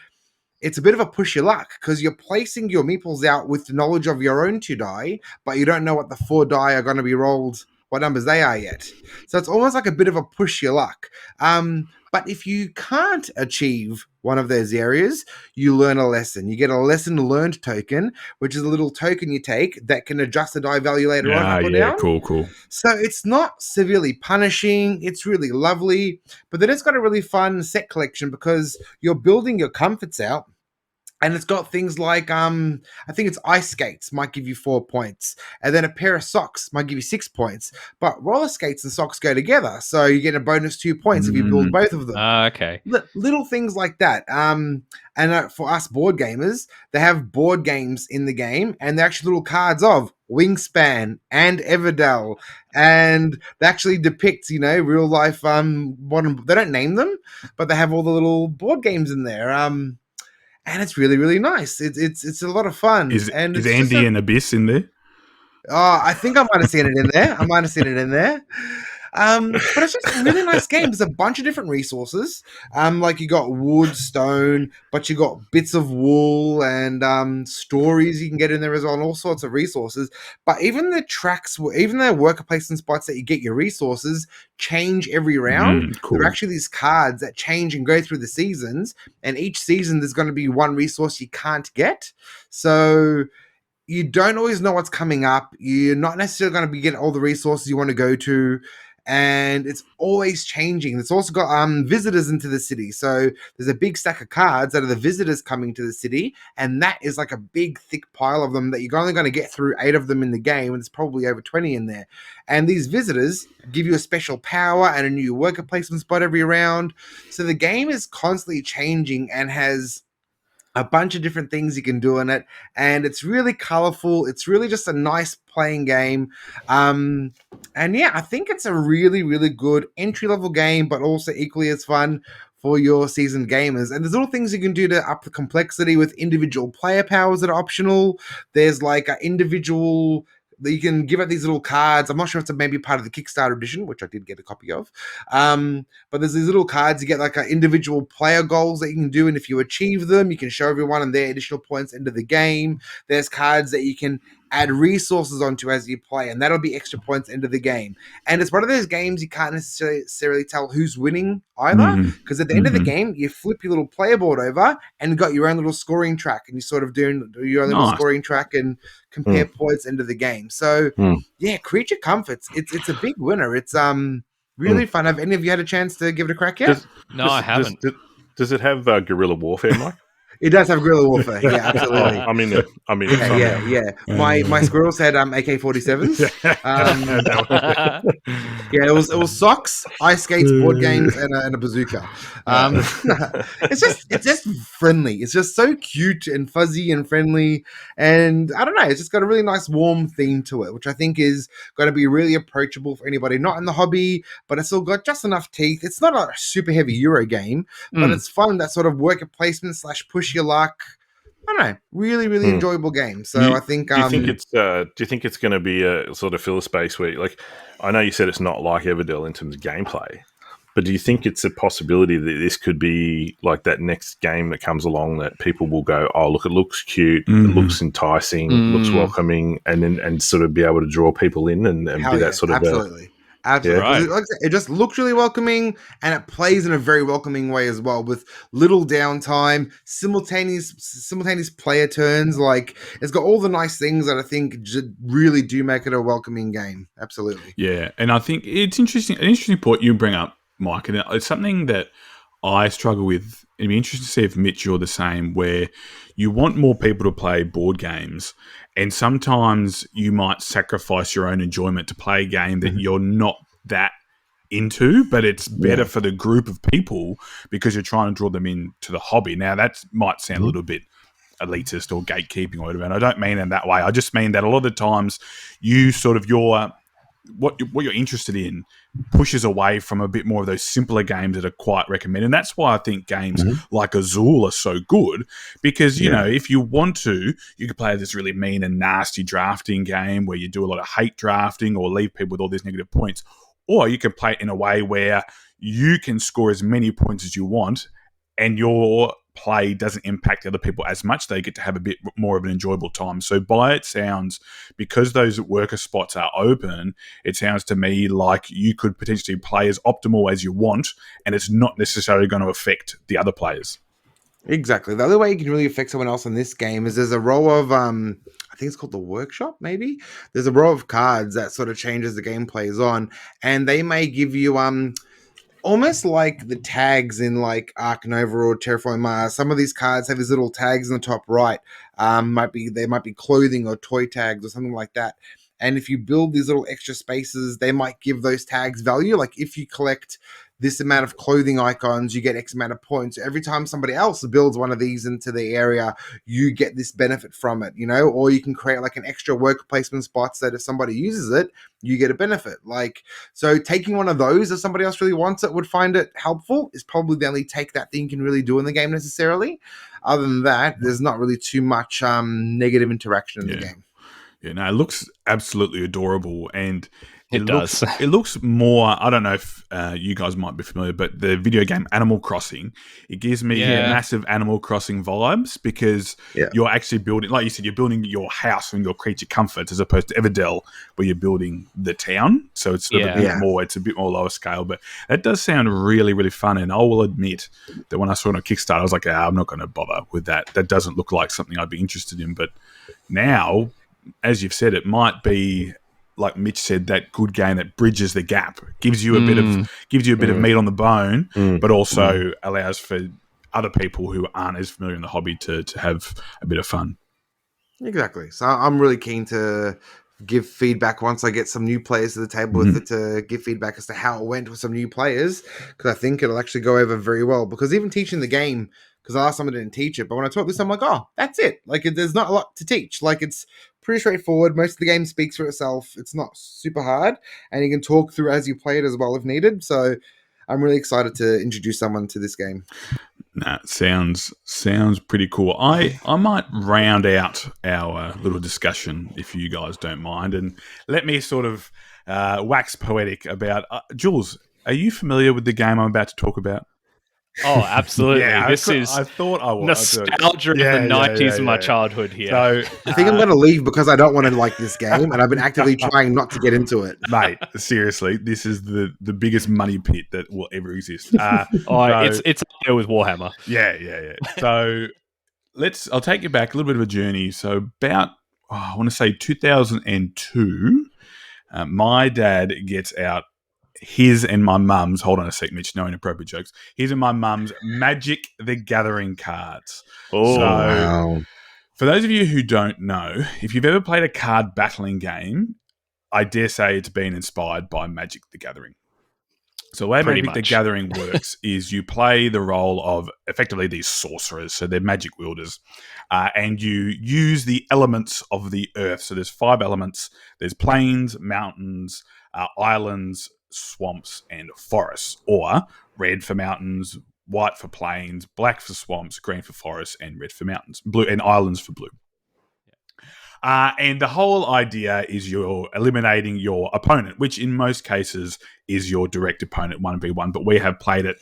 it's a bit of a push your luck because you're placing your meeples out with the knowledge of your own 2 die, but you don't know what the 4 die are going to be rolled, what numbers they are yet. So it's almost like a bit of a push your luck. But if you can't achieve one of those areas, you learn a lesson. You get a lesson learned token, which is a little token you take that can adjust the die value later on up or down. Cool. So it's not severely punishing. It's really lovely. But then it's got a really fun set collection because you're building your comforts out. And it's got things like, I think it's ice skates might give you 4 points. And then a pair of socks might give you 6 points. But roller skates and socks go together. So you get a bonus 2 points if you build both of them. Okay. Little things like that. And for us board gamers, they have board games in the game. And they're actually little cards of Wingspan and Everdell. And they actually depict, real life modern. They don't name them, but they have all the little board games in there. And it's really, really nice. It's a lot of fun. Is Andy and Abyss in there? Oh, I think I might have seen it in there. But it's just a really nice game. There's a bunch of different resources. Like you got wood, stone, but you got bits of wool and stories you can get in there as well, and all sorts of resources. But even the tracks, even the worker placement spots that you get your resources change every round. Cool. There are actually these cards that change and go through the seasons, and each season there's going to be one resource you can't get. So you don't always know what's coming up. You're not necessarily going to be getting all the resources you want to go to. And it's always changing. It's also got visitors into the city. So there's a big stack of cards that are the visitors coming to the city. And that is like a big, thick pile of them that you're only going to get through 8 of them in the game. And there's probably over 20 in there. And these visitors give you a special power and a new worker placement spot every round. So the game is constantly changing and has a bunch of different things you can do in it, and it's really colorful. It's really just a nice playing game. And yeah, I think it's a really, really good entry-level game, but also equally as fun for your seasoned gamers. And there's little things you can do to up the complexity with individual player powers that are optional. There's like an individual that you can give out these little cards. I'm not sure if it's maybe part of the Kickstarter edition, which I did get a copy of. But there's these little cards. You get like individual player goals that you can do. And if you achieve them, you can show everyone and their additional points into the game. There's cards that you can add resources onto as you play, and that'll be extra points into the game. And it's one of those games you can't necessarily tell who's winning either, because at the end of the game, you flip your little player board over and got your own little scoring track, and you sort of do your own little scoring track and compare points into the game. So yeah, Creature Comforts, it's a big winner. It's really fun. Have any of you had a chance to give it a crack yet? I haven't. Does it have Guerrilla Warfare, Mike? It does have Guerrilla Warfare, yeah, absolutely. Yeah. My squirrels had AK-47s. Yeah, it was socks, ice skates, board games, and a bazooka. It's just friendly. It's just so cute and fuzzy and friendly, and I don't know. It's just got a really nice warm theme to it, which I think is going to be really approachable for anybody not in the hobby, but it's still got just enough teeth. It's not a super heavy Euro game, but it's fun. That sort of worker placement / push your luck. I don't know. Really, really enjoyable game. So I think. Do you think it's going to be a sort of filler space where, like, I know you said it's not like Everdell in terms of gameplay, but do you think it's a possibility that this could be like that next game that comes along that people will go, oh, look, it looks cute, it looks enticing, looks welcoming, and sort of be able to draw people in and be that sort of absolutely. Absolutely. Yeah. Like I said, it just looks really welcoming, and it plays in a very welcoming way as well, with little downtime, simultaneous player turns. Like, it's got all the nice things that I think really do make it a welcoming game. Absolutely. Yeah, and I think it's interesting. An interesting point you bring up, Mike, and it's something that I struggle with. It'd be interesting to see if Mitch, you're the same, where you want more people to play board games, and sometimes you might sacrifice your own enjoyment to play a game that you're not that into, but it's better for the group of people because you're trying to draw them into the hobby. Now, that might sound a little bit elitist or gatekeeping or whatever, and I don't mean it that way. I just mean that a lot of the times you sort of what you're interested in pushes away from a bit more of those simpler games that are quite recommended. And that's why I think games like Azul are so good because, you know, if you want to, you could play this really mean and nasty drafting game where you do a lot of hate drafting or leave people with all these negative points. Or you can play it in a way where you can score as many points as you want and your play doesn't impact other people as much. They get to have a bit more of an enjoyable time. So by it sounds, because those worker spots are open, it sounds to me like you could potentially play as optimal as you want and it's not necessarily going to affect the other players. Exactly. The other way you can really affect someone else in this game is there's a row of, I think it's called the workshop, maybe? There's a row of cards that sort of changes the game plays on, and they may give you almost like the tags in like Ark Nova or Terraforming Mars. Some of these cards have these little tags in the top right. They might be clothing or toy tags or something like that. And if you build these little extra spaces, they might give those tags value. Like if you collect this amount of clothing icons, you get X amount of points. Every time somebody else builds one of these into the area, you get this benefit from it, you know? Or you can create like an extra worker placement spots that if somebody uses it, you get a benefit. Like, so taking one of those, if somebody else really wants it, would find it helpful, is probably the only take that thing you can really do in the game necessarily. Other than that, there's not really too much negative interaction in the game. Yeah, no, it looks absolutely adorable, and it does. It looks more. I don't know if you guys might be familiar, but the video game Animal Crossing, it gives me massive Animal Crossing vibes because you're actually building, like you said, you're building your house and your creature comforts as opposed to Everdell, where you're building the town. So it's sort of a bit more. It's a bit more lower scale, but that does sound really, really fun. And I will admit that when I saw it on Kickstarter, I was like, I'm not going to bother with that. That doesn't look like something I'd be interested in. But now, as you've said, it might be, like Mitch said, that good game that bridges the gap, gives you a bit of meat on the bone, but also allows for other people who aren't as familiar in the hobby to have a bit of fun. Exactly. So I'm really keen to give feedback once I get some new players to the table with it, to give feedback as to how it went with some new players, because I think it'll actually go over very well. Because even teaching the game, because last time I didn't teach it, but when I taught this, I'm like, oh, that's it. Like, there's not a lot to teach. Like, it's pretty straightforward. Most of the game speaks for itself. It's not super hard, and you can talk through as you play it as well if needed. So I'm really excited to introduce someone to this game. Sounds pretty cool. I might round out our little discussion, if you guys don't mind, and let me sort of wax poetic about Jules. Are you familiar with the game I'm about to talk about? Oh, absolutely. I thought I was. Nostalgia of the 90s in my childhood here. So I think I'm going to leave because I don't want to like this game, and I've been actively trying not to get into it. Mate, seriously, this is the biggest money pit that will ever exist. It's up there with Warhammer. Yeah. So I'll take you back a little bit of a journey. So about, I want to say 2002, my dad gets out his and my mum's, hold on a sec, Mitch, no inappropriate jokes, his and my mum's Magic the Gathering cards. Oh, wow. For those of you who don't know, if you've ever played a card battling game, I dare say it's been inspired by Magic the Gathering. So the way Magic the Gathering works is you play the role of effectively these sorcerers, so they're magic wielders, and you use the elements of the earth. So there's 5 elements. There's plains, mountains, islands, swamps, and forests, or red for mountains, white for plains, black for swamps, green for forests, and red for mountains, blue and islands for blue. And the whole idea is you're eliminating your opponent, which in most cases is your direct opponent 1v1, but we have played it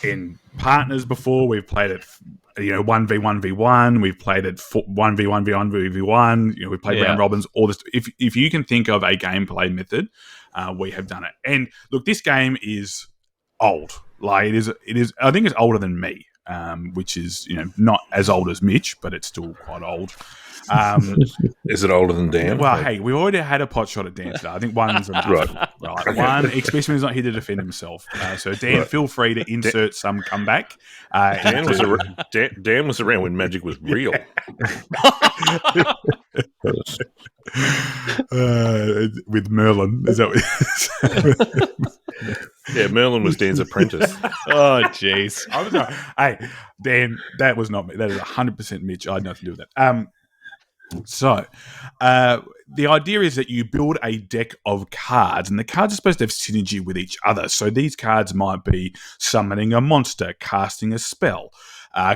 in partners before. We've played it 1v1v1, we've played it 1v1v1v1, we've played round robins, all this. If you can think of a gameplay method, we have done it. And look, this game is old. Like it is I think it's older than me. which is not as old as Mitch, but it's still quite old. Is it older than Dan? Well, hey, we already had a pot shot at Dan today. I think one's enough. Right. Okay. One, Expressman's not here to defend himself. So, Dan, feel free to insert some comeback. Dan was around when magic was real. With Merlin. Is that what Yeah, Merlin was Dan's apprentice. Oh, jeez. I was like, hey, Dan, that was not me. That is 100% Mitch. I had nothing to do with that. So, the idea is that you build a deck of cards, and the cards are supposed to have synergy with each other. So these cards might be summoning a monster, casting a spell,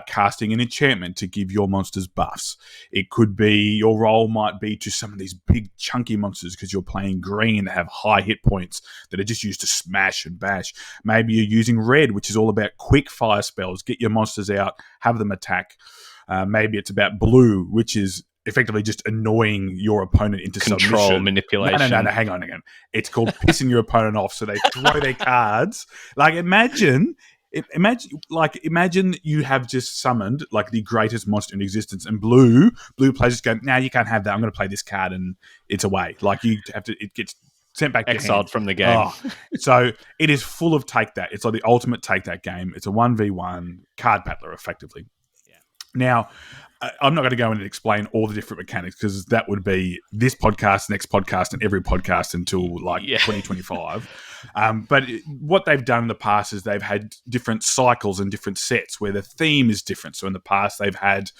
casting an enchantment to give your monsters buffs. It could be your role might be to summon these big chunky monsters because you're playing green that have high hit points that are just used to smash and bash. Maybe you're using red, which is all about quick fire spells. Get your monsters out, have them attack. Maybe it's about blue, which is effectively just annoying your opponent into Control, submission. manipulation. No, hang on again. It's called pissing your opponent off, so they throw their cards. Like imagine you have just summoned like the greatest monster in existence, and blue players just go, "Now you can't have that. I'm going to play this card," and it's away. Like you have to, it gets sent back, exiled from the game. Oh. So it is full of take that. It's like the ultimate take that game. It's a 1v1 card battler, effectively. Yeah. Now, I'm not going to go in and explain all the different mechanics because that would be this podcast, next podcast, and every podcast until 2025. But what they've done in the past is they've had different cycles and different sets where the theme is different. So in the past, they've had,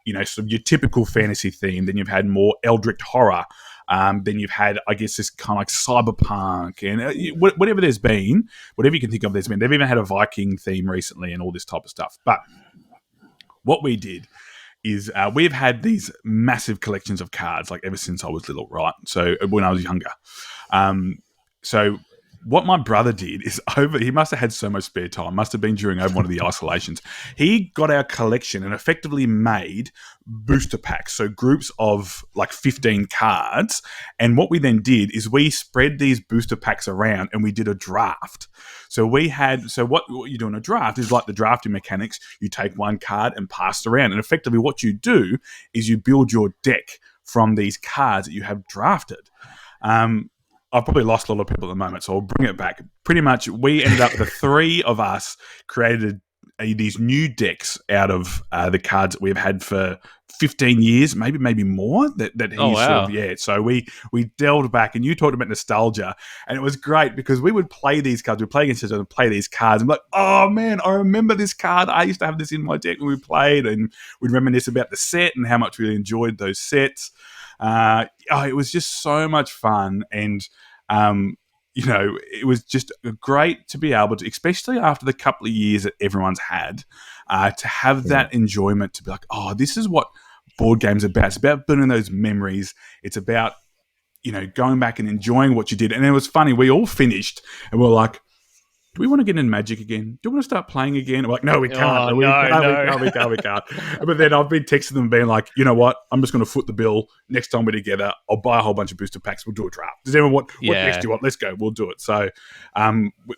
sort of your typical fantasy theme. Then you've had more eldritch horror. Then you've had, I guess, this kind of like cyberpunk and whatever there's been, whatever you can think of there's been. They've even had a Viking theme recently and all this type of stuff. But what we did is we've had these massive collections of cards like ever since I was little, right? So when I was younger. So what my brother did is he must have had so much spare time, must have been during one of the isolations. He got our collection and effectively made booster packs, so groups of like 15 cards. And what we then did is we spread these booster packs around and we did a draft. So what you do in a draft is like the drafting mechanics. You take one card and pass it around. And effectively what you do is you build your deck from these cards that you have drafted. I've probably lost a lot of people at the moment, so I'll bring it back. Pretty much, we ended up, the three of us created these new decks out of the cards that we've had for 15 years, maybe more. So we delved back, and you talked about nostalgia, and it was great because we would play these cards. We'd play against each other and play these cards, and be like, oh man, I remember this card. I used to have this in my deck when we played, and we'd reminisce about the set and how much we enjoyed those sets. It was just so much fun, and it was just great to be able to, especially after the couple of years that everyone's had, to have that enjoyment, to be like, oh, this is what board games are about. It's about building those memories. It's about, going back and enjoying what you did. And it was funny. We all finished and we were like, do we want to get in Magic again? Do we want to start playing again? We're like, no, we can't. We can't. But then I've been texting them being like, you know what? I'm just going to foot the bill. Next time we're together, I'll buy a whole bunch of booster packs. We'll do a draft. Does everyone what next do you want? Let's go. We'll do it. So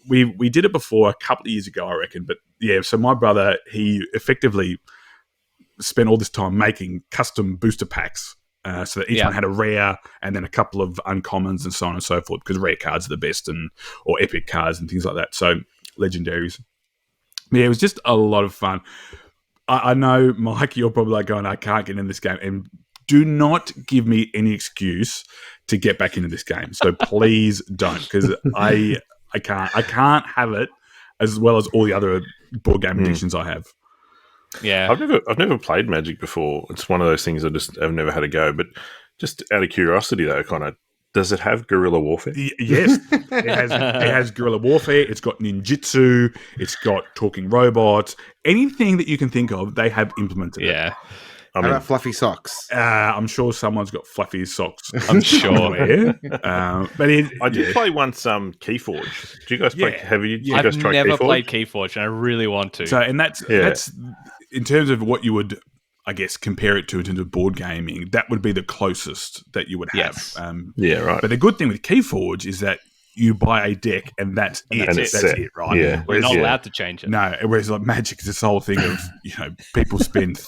we did it before a couple of years ago, I reckon. But yeah, so my brother, he effectively spent all this time making custom booster packs. So that each one had a rare and then a couple of uncommons and so on and so forth, because rare cards are the best, or epic cards and things like that. So legendaries. Yeah, it was just a lot of fun. I know, Mike, you're probably like going, I can't get in this game. And do not give me any excuse to get back into this game. So please don't, because I can't have it as well as all the other board game addictions I have. Yeah, I've never played Magic before. It's one of those things I've never had a go. But just out of curiosity, though, Conor, does it have Guerrilla Warfare? Yes, it has Guerrilla Warfare. It's got ninjutsu. It's got talking robots. Anything that you can think of, they have implemented. Yeah. How about fluffy socks? I'm sure someone's got fluffy socks. I'm sure. But I did play once Keyforge. Do you guys play? Have you guys tried Keyforge? I've never played Keyforge, and I really want to. So, and that's in terms of what you would, I guess, compare it to in terms of board gaming. That would be the closest that you would have. Yes. Yeah, right. But the good thing with Keyforge is that you buy a deck and that's it. And it's That's set. it, right? Yeah. We're not Yeah. allowed to change it. No, whereas like Magic is this whole thing of people spend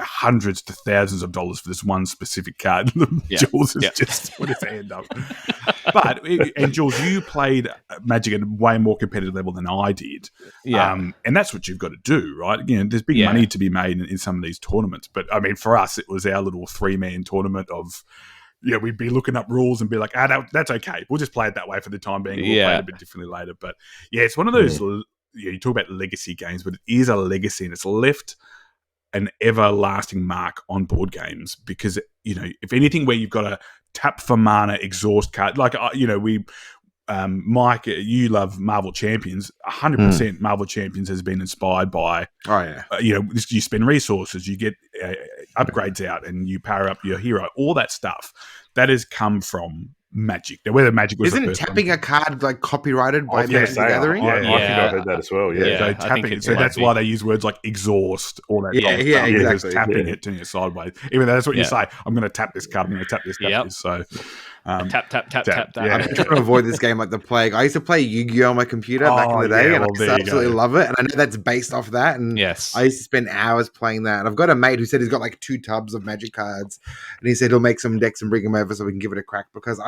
hundreds to thousands of dollars for this one specific card. Jules is just put his hand up. But and Jules, you played Magic at a way more competitive level than I did. And that's what you've got to do, right? There's big money to be made in some of these tournaments. But I mean, for us, it was our little 3-man tournament of. Yeah, we'd be looking up rules and be like, that's okay. We'll just play it that way for the time being. We'll play it a bit differently later. But yeah, it's one of those, you talk about legacy games, but it is a legacy and it's left an everlasting mark on board games because, if anything where you've got to tap for mana, exhaust card, like, Mike, you love Marvel Champions. 100% Marvel Champions has been inspired by, you spend resources, you get upgrades out, and you power up your hero. All that stuff that has come from Magic. Now, whether Magic was isn't tapping a card like copyrighted by Magic the Gathering? I think I heard that as well. Yeah, so tapping it. So that's why they use words like exhaust, all that. Exactly. Tapping it, turning it sideways. Even though that's what you say. I'm going to tap this card. I'm going to tap this. Tap this. So tap. Yeah. I'm trying to avoid this game like the plague. I used to play Yu-Gi-Oh on my computer back in the day, and I absolutely love it. And I know that's based off that. And I used to spend hours playing that. And I've got a mate who said he's got like 2 tubs of Magic cards, and he said he'll make some decks and bring them over so we can give it a crack because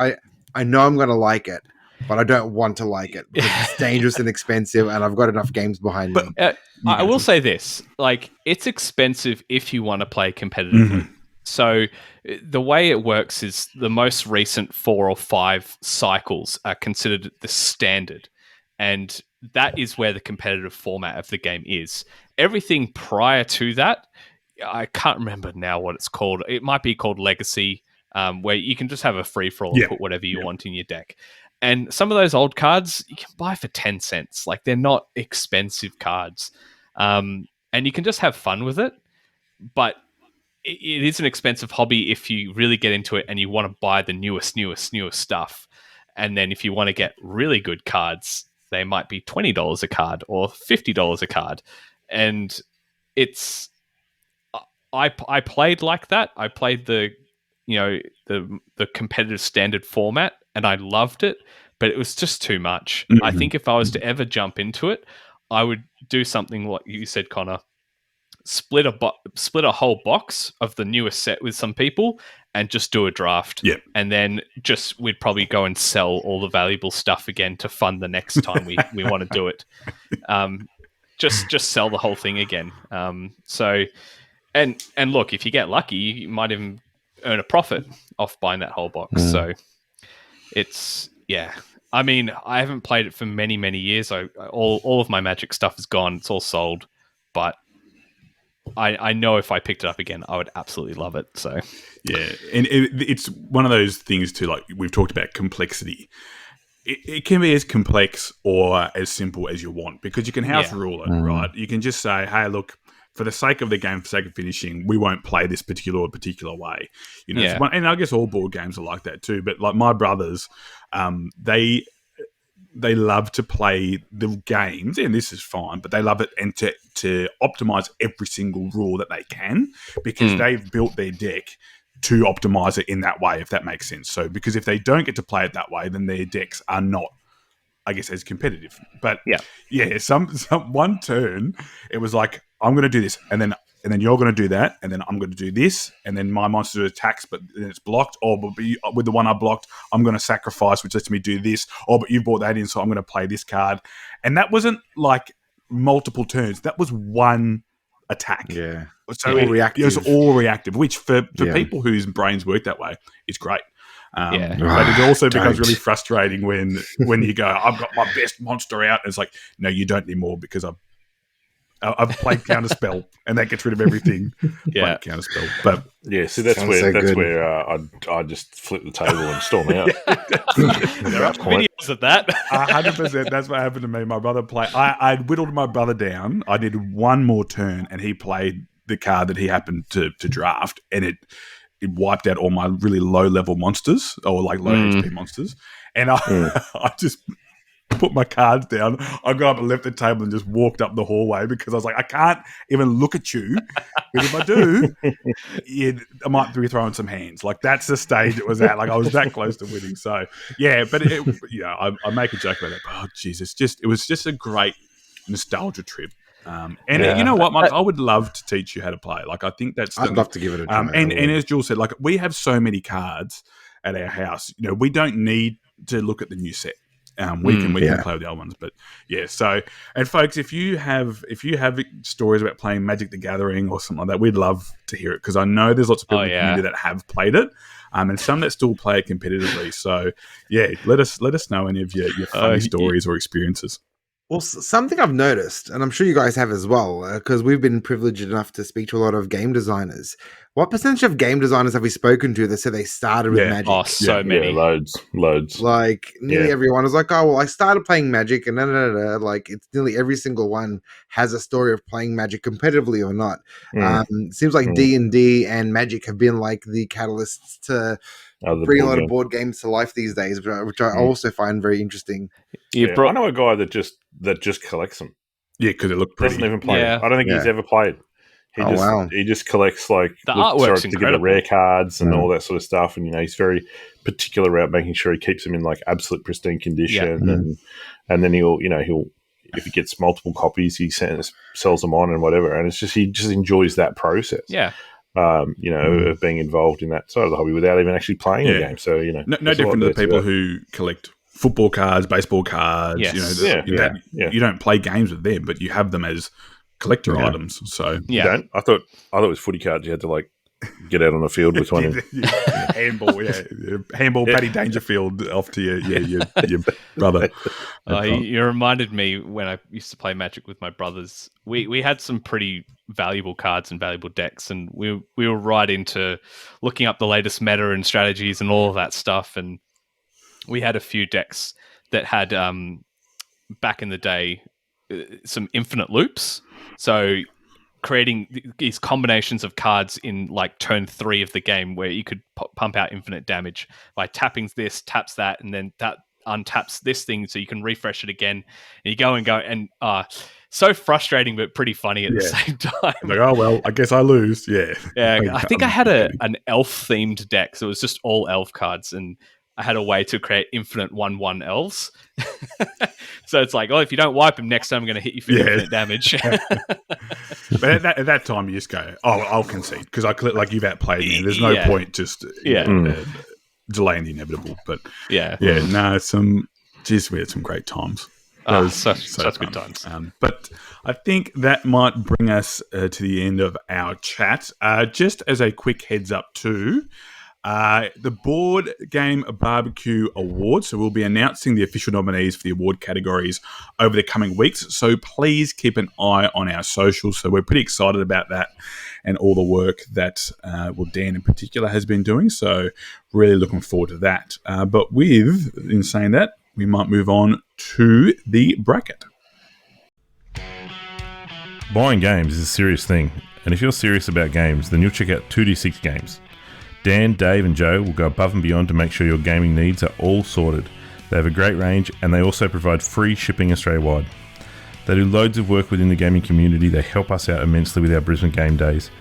I know I'm going to like it, but I don't want to like it because it's dangerous and expensive, and I've got enough games behind me. I will say this: like, it's expensive if you want to play competitively. So the way it works is the most recent 4 or 5 cycles are considered the standard, and that is where the competitive format of the game is. Everything prior to that, I can't remember now what it's called. It might be called Legacy. Where you can just have a free-for-all and put whatever you want in your deck. And some of those old cards you can buy for 10 cents. Like, they're not expensive cards. And you can just have fun with it. But it is an expensive hobby if you really get into it and you want to buy the newest stuff. And then if you want to get really good cards, they might be $20 a card or $50 a card. And it's... I played like that. I played the competitive standard format, and I loved it, but it was just too much. I think if I was to ever jump into it, I would do something like you said, Connor, split a whole box of the newest set with some people and just do a draft. Yeah. And then we'd probably go and sell all the valuable stuff again to fund the next time we want to do it. Just sell the whole thing again. And look, if you get lucky, you might even earn a profit off buying that whole box. So it's, I mean, I haven't played it for many, many years. All of my Magic stuff is gone. It's all sold. But I know if I picked it up again, I would absolutely love it. So yeah, and it's one of those things too, like we've talked about complexity. It can be as complex or as simple as you want because you can house rule it, right? You can just say, hey, look, for the sake of the game, for the sake of finishing, we won't play this particular way. And I guess all board games are like that too. But like my brothers, they love to play the games, and this is fine, but they love it and to optimize every single rule that they can because they've built their deck to optimize it in that way, if that makes sense. So because if they don't get to play it that way, then their decks are not, I guess, as competitive. But some one turn, it was like, I'm going to do this, and then you're going to do that, and then I'm going to do this, and then my monster attacks, but then it's blocked. Or but with the one I blocked, I'm going to sacrifice, which lets me do this. Or but you brought that in, so I'm going to play this card. And that wasn't like multiple turns. That was one attack. Yeah. So it was all reactive, which for people whose brains work that way, it's great. But it also becomes really frustrating when you go, I've got my best monster out. And it's like, no, you don't need more because I've played Counterspell, and that gets rid of everything. Counterspell, but so that's where I just flip the table and storm out. There are videos of that. 100%. That's what happened to me. My brother played. I whittled my brother down. I needed one more turn, and he played the card that he happened to draft, and it wiped out all my really low level monsters or like low HP monsters, and I just put my cards down, I got up and left the table and just walked up the hallway because I was like, I can't even look at you. Because if I do, I might be throwing some hands. Like, that's the stage it was at. Like, I was that close to winning. So, yeah, but I make a joke about it. Oh, geez, it was just a great nostalgia trip. You know what, Mike? I would love to teach you how to play. Like, I think I'd love to give it a try. And as Jules said, like, we have so many cards at our house. You know, we don't need to look at the new set. We can play with the old ones, but yeah. So, and folks, if you have stories about playing Magic the Gathering or something like that, we'd love to hear it because I know there's lots of people in the community that have played it, and some that still play it competitively. So, yeah, let us know any of your funny stories or experiences. Well, something I've noticed, and I'm sure you guys have as well, because we've been privileged enough to speak to a lot of game designers. What percentage of game designers have we spoken to that said they started with Magic? Oh, so many. Yeah, loads. Like, nearly everyone is like, oh, well, I started playing Magic, and like, it's nearly every single one has a story of playing Magic competitively or not. Seems like D&D and Magic have been like the catalysts to bring a lot of board games to life these days, which I also find very interesting. I know a guy that just collects them. Yeah, because it looked pretty. Doesn't even play. I don't think he's ever played. He just collects like the artwork's incredible. Rare cards and all that sort of stuff, and he's very particular about making sure he keeps them in like absolute pristine condition, and then he'll if he gets multiple copies, he sells them on and whatever, and it's just he just enjoys that process. Yeah. Of being involved in that side of the hobby without even actually playing the game. So no different to the people who collect football cards, baseball cards. Yes. You don't play games with them, but you have them as collector items. So you don't. I thought it was footy cards. You had to like get out on the field with one. Handball. Paddy Dangerfield off to your brother. You reminded me when I used to play Magic with my brothers. We had some pretty valuable cards and valuable decks, and we were right into looking up the latest meta and strategies and all of that stuff. And we had a few decks that had back in the day some infinite loops. So creating these combinations of cards in like turn 3 of the game where you could pump out infinite damage by tapping this, taps that, and then that untaps this thing so you can refresh it again. And you go and so frustrating but pretty funny at the same time. Like, oh well, I guess I lose. Yeah. I think I had an elf themed deck, so it was just all elf cards, and I had a way to create infinite 1/1 elves. So it's like, if you don't wipe them next time, I'm going to hit you for infinite damage. But at that time, you just go, I'll concede because like you've outplayed me. There's no point just delaying the inevitable. But we had some great times. Such good times. But I think that might bring us to the end of our chat. Just as a quick heads up too, the Board Game Barbecue Awards. So we'll be announcing the official nominees for the award categories over the coming weeks. So please keep an eye on our socials. So we're pretty excited about that and all the work that, Dan in particular has been doing. So really looking forward to that. But in saying that, we might move on to the bracket. Buying games is a serious thing. And if you're serious about games, then you'll check out 2D6 Games. Dan, Dave and Joe will go above and beyond to make sure your gaming needs are all sorted. They have a great range and they also provide free shipping Australia-wide. They do loads of work within the gaming community. They help us out immensely with our Brisbane game days.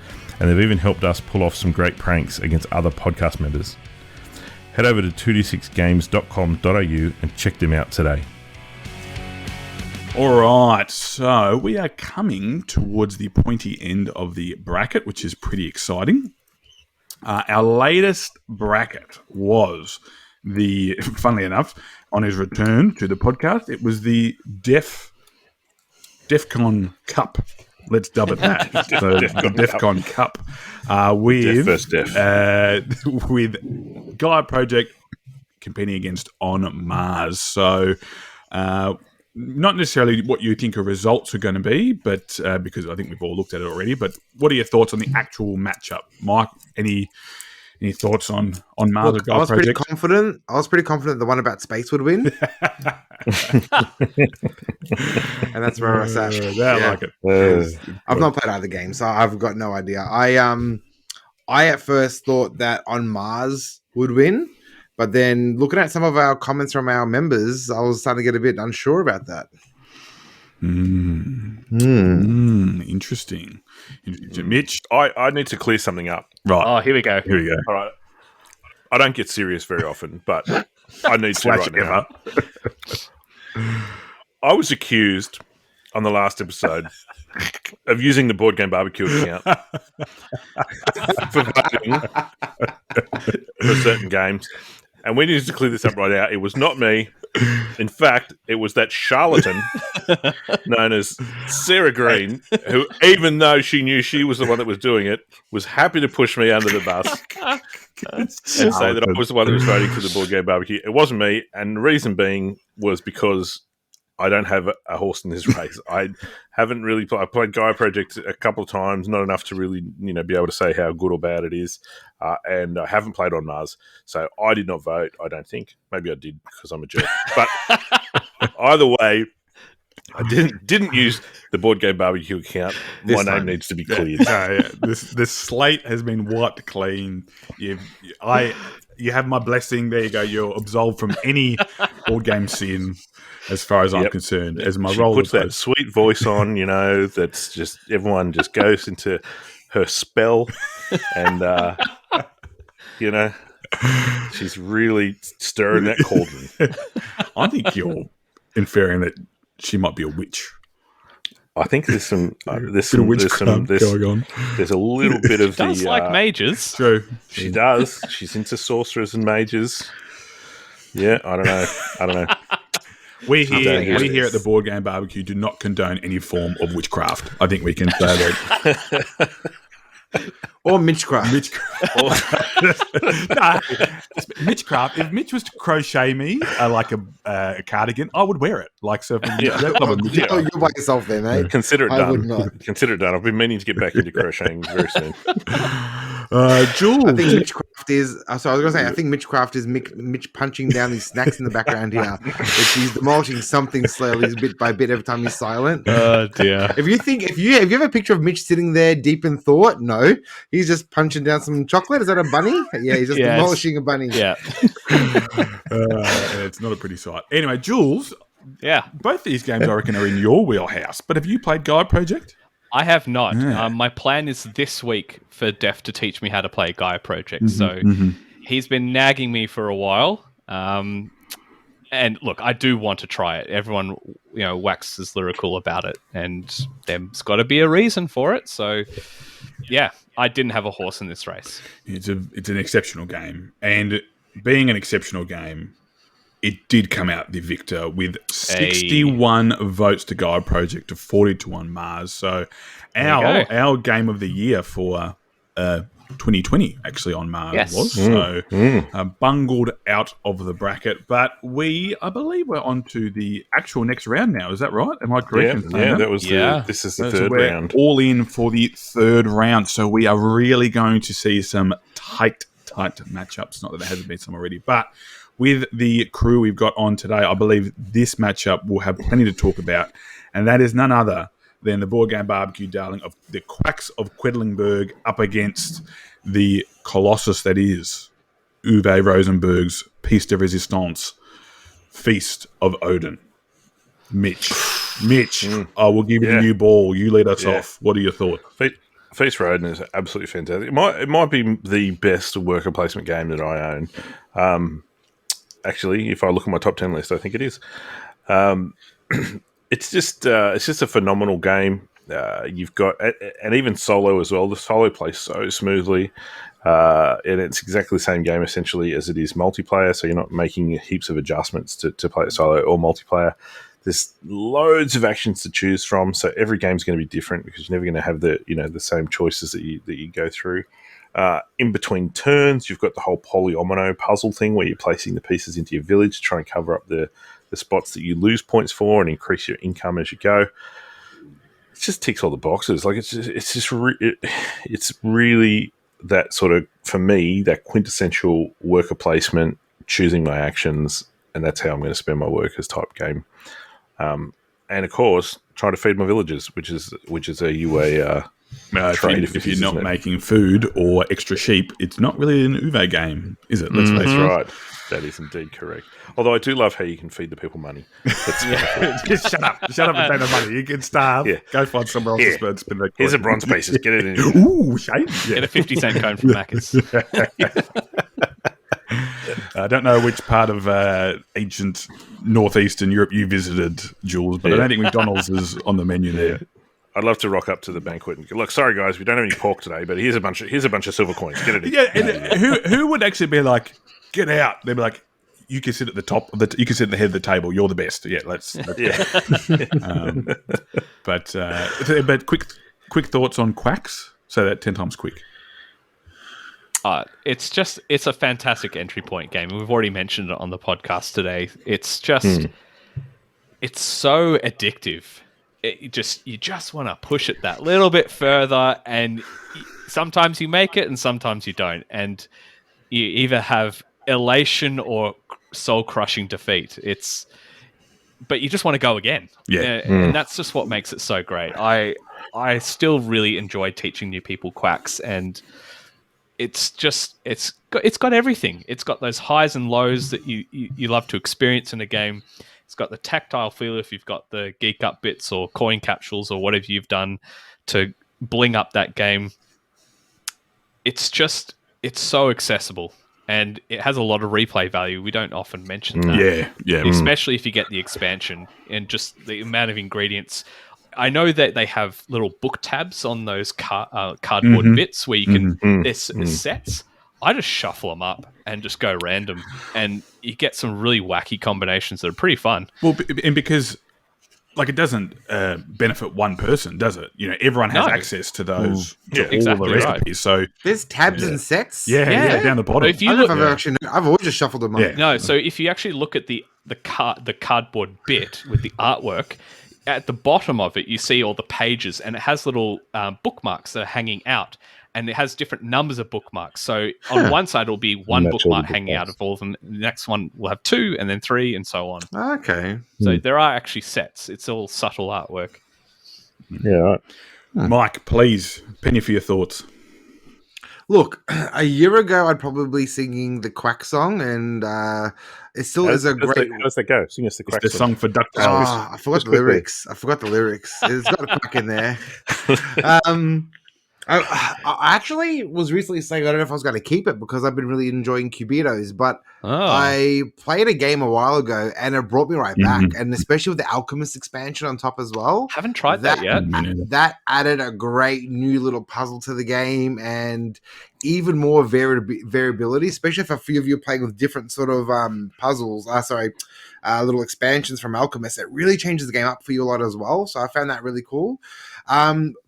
And they've even helped us pull off some great pranks against other podcast members. Head over to 2d6games.com.au and check them out today. All right, so we are coming towards the pointy end of the bracket, which is pretty exciting. Our latest bracket was funnily enough, on his return to the podcast, it was the DEFCON Cup. Let's dub it that. So the DEFCON Cup with Gaia Project competing against On Mars. So not necessarily what you think your results are going to be, but because I think we've all looked at it already. But what are your thoughts on the actual matchup, Mike? Any thoughts on Mars or Gaia Project? I was pretty confident the one about space would win, and that's where I sat. I like it. I've not played either game, so I've got no idea. I at first thought that On Mars would win, But then looking at some of our comments from our members, I was starting to get a bit unsure about that. Interesting. Mitch? I need to clear something up. Right. Oh, here we go. Here we go. All right. I don't get serious very often, but I need to right now. I was accused on the last episode of using the Board Game Barbecue account for voting for certain games. And we needed to clear this up right now. It was not me. In fact, it was that charlatan known as Sarah Green, who, even though she knew she was the one that was doing it, was happy to push me under the bus and say that I was the one that was voting for the Board Game Barbecue. It wasn't me, and the reason being was because I don't have a horse in this race. I haven't really I played Gaia Project a couple of times, not enough to really be able to say how good or bad it is. And I haven't played on Mars, so I did not vote. I don't think. Maybe I did because I'm a jerk. But either way, I didn't use the Board Game Barbecue account. My name needs to be cleared. This slate has been wiped clean. You have my blessing. There you go. You're absolved from any board game sin. As far as I'm concerned, as my role puts that sweet voice on, that's just everyone just goes into her spell, and she's really stirring that cauldron. I think you're inferring that she might be a witch. I think there's some going on. There's a little bit of she does like mages. True, she does. She's into sorcerers and mages. Yeah, I don't know. We here at the Board Game Barbecue do not condone any form of witchcraft. I think we can say that. Or Mitchcraft. Mitchcraft. If Mitch was to crochet me like a cardigan, I would wear it. You're by yourself there, mate. Consider it I done. would not. Consider it done. I've been meaning to get back into crocheting very soon. Jules. I think Mitchcraft is. I was going to say. I think Mitchcraft is Mitch punching down these snacks in the background here. He's demolishing something slowly, bit by bit, every time he's silent. Oh dear. If you have a picture of Mitch sitting there deep in thought, no, he's just punching down some chocolate. Is that a bunny? Yeah, he's just demolishing a bunny. Yeah. It's not a pretty sight. Anyway, Jules. Yeah. Both these games, I reckon, are in your wheelhouse. But have you played Gaia Project? I have not. Yeah. My plan is this week for Def to teach me how to play Gaia Project. So he's been nagging me for a while. And look, I do want to try it. Everyone, waxes lyrical about it, and there's got to be a reason for it. So, yeah, I didn't have a horse in this race. It's an exceptional game, and being an exceptional game, it did come out the victor with 61 votes to Gaia Project to 40 to 1 Mars. So our game of the year for 2020 actually on Mars was. So bungled out of the bracket. But I believe we're on to the actual next round now. Is that right? Am I correct? Yeah, that was this is the third round. All in for the third round. So we are really going to see some tight matchups. Not that there hasn't been some already, but with the crew we've got on today, I believe this matchup will have plenty to talk about, and that is none other than the Board Game Barbecue darling of the Quacks of Quedlinburg up against the Colossus that is Uwe Rosenberg's Piece de Resistance, Feast of Odin. Mitch, I will give you the new ball. You lead us off. What are your thoughts? Feast for Odin is absolutely fantastic. It might be the best worker placement game that I own. Actually, if I look at my top 10 list, I think it is. It's just a phenomenal game. You've got, and even solo as well. The solo plays so smoothly, and it's exactly the same game essentially as it is multiplayer. So you're not making heaps of adjustments to play it solo or multiplayer. There's loads of actions to choose from, so every game's going to be different because you're never going to have the same choices that you go through. In between turns, you've got the whole polyomino puzzle thing where you're placing the pieces into your village to try and cover up the spots that you lose points for and increase your income as you go. It just ticks all the boxes. Like it's really that sort of, for me, that quintessential worker placement, choosing my actions, and that's how I'm going to spend my workers type game. And of course, trying to feed my villagers, which is a UA. If you're not making food or extra sheep, it's not really an Uwe game, is it? That's That is indeed correct. Although I do love how you can feed the people money. That's Just shut up and take the money. You can starve. Yeah. Go find somewhere else to spend the Here's a bronze pieces. Get it in. Ooh, shame. Yeah. Get a 50-cent cone from Macca's. I don't know which part of ancient northeastern Europe you visited, Jules, but I don't think McDonald's is on the menu there. I'd love to rock up to the banquet and go, look, sorry guys, we don't have any pork today, but here's a bunch of silver coins. Get it in. Yeah, and who would actually be like, get out? They'd be like, you can sit at the top of you can sit at the head of the table. You're the best. Yeah, let's but quick thoughts on Quacks. Say that 10 times quick. It's a fantastic entry point game. We've already mentioned it on the podcast today. It's just, it's so addictive. You just want to push it that little bit further, and sometimes you make it and sometimes you don't, and you either have elation or soul-crushing defeat. But you just want to go again. And that's just what makes it so great. I still really enjoy teaching new people Quacks, and it's got everything. It's got those highs and lows that you love to experience in a game. It's got the tactile feel if you've got the geek up bits or coin capsules or whatever you've done to bling up that game. It's so accessible, and it has a lot of replay value. We don't often mention that. Yeah. Especially if you get the expansion and just the amount of ingredients. I know that they have little book tabs on those cardboard bits where you can, there's sets. I just shuffle them up and just go random, and you get some really wacky combinations that are pretty fun. Well, and because it doesn't benefit one person, does it? Everyone has access to those, all exactly the recipes. Right. So there's tabs and sets. Yeah, down the bottom. So if you look, I've always just shuffled them up. Yeah. No, so if you actually look at the cardboard bit with the artwork, at the bottom of it, you see all the pages, and it has little bookmarks that are hanging out. And it has different numbers of bookmarks. So on one side, it'll be one bookmark hanging out of all of them. The next one will have 2, and then 3, and so on. Okay. So there are actually sets. It's all subtle artwork. Yeah, right. Mike, please, penny for your thoughts. Look, a year ago, I'd probably be singing the Quack song, and it still is a great... How does that go? Sing us the Quack song. The song for DuckTales. I forgot the lyrics. It's got a Quack in there. I actually was recently saying I don't know if I was going to keep it because I've been really enjoying Cubitos, but I played a game a while ago and it brought me right back, and especially with the Alchemist expansion on top as well. Haven't tried that yet. That added a great new little puzzle to the game and even more variability, especially if a few of you are playing with different sort of puzzles. Little expansions from Alchemist. It really changes the game up for you a lot as well. So I found that really cool.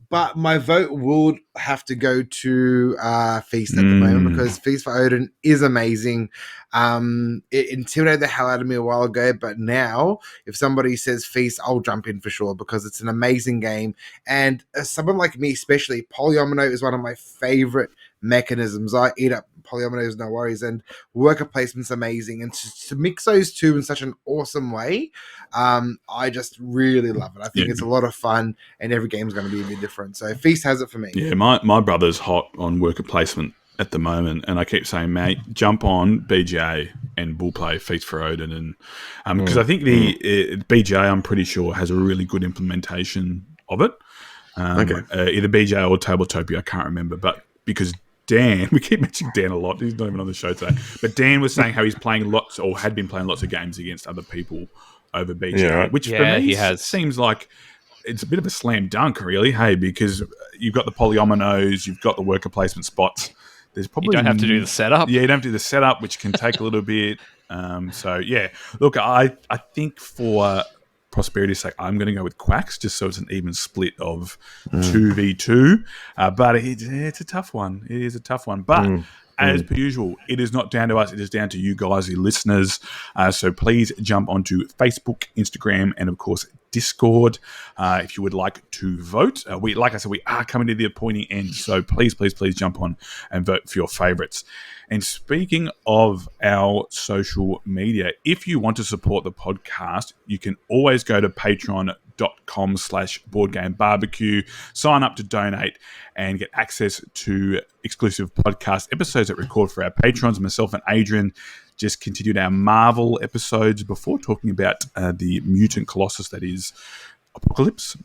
But my vote would have to go to Feast at the moment because Feast for Odin is amazing. It intimidated the hell out of me a while ago, but now if somebody says Feast, I'll jump in for sure because it's an amazing game. And someone like me, especially, polyomino is one of my favorite mechanisms. I eat up polyominoes, no worries, and worker placement's amazing. And to mix those two in such an awesome way, I just really love it. I think it's a lot of fun, and every game's going to be a bit different. So Feast has it for me. Yeah, my brother's hot on worker placement at the moment, and I keep saying, mate, jump on BGA and we'll play Feast for Odin, and because I think the BGA, I'm pretty sure, has a really good implementation of it. Either BGA or Tabletopia, I can't remember, but because Dan, we keep mentioning Dan a lot. He's not even on the show today. But Dan was saying how he's playing lots, or had been playing lots of games against other people over BGA, which for me seems like it's a bit of a slam dunk, really. Hey, because you've got the polyominoes, you've got the worker placement spots. There's probably you don't have to do the setup. Yeah, you don't have to do the setup, which can take a little bit. Look, I think for prosperity's sake, I'm going to go with Quacks just so it's an even split of 2v2. But it's a tough one. It is a tough one. But as per usual, it is not down to us. It is down to you guys, the listeners. So please jump onto Facebook, Instagram, and of course, Discord if you would like to vote. Like I said, we are coming to the pointy end. So please jump on and vote for your favorites. And speaking of our social media, if you want to support the podcast, you can always go to patreon.com/boardgamebarbecue, sign up to donate, and get access to exclusive podcast episodes that record for our patrons. Myself and Adrian just continued our Marvel episodes before talking about the mutant colossus that is Apocalypse.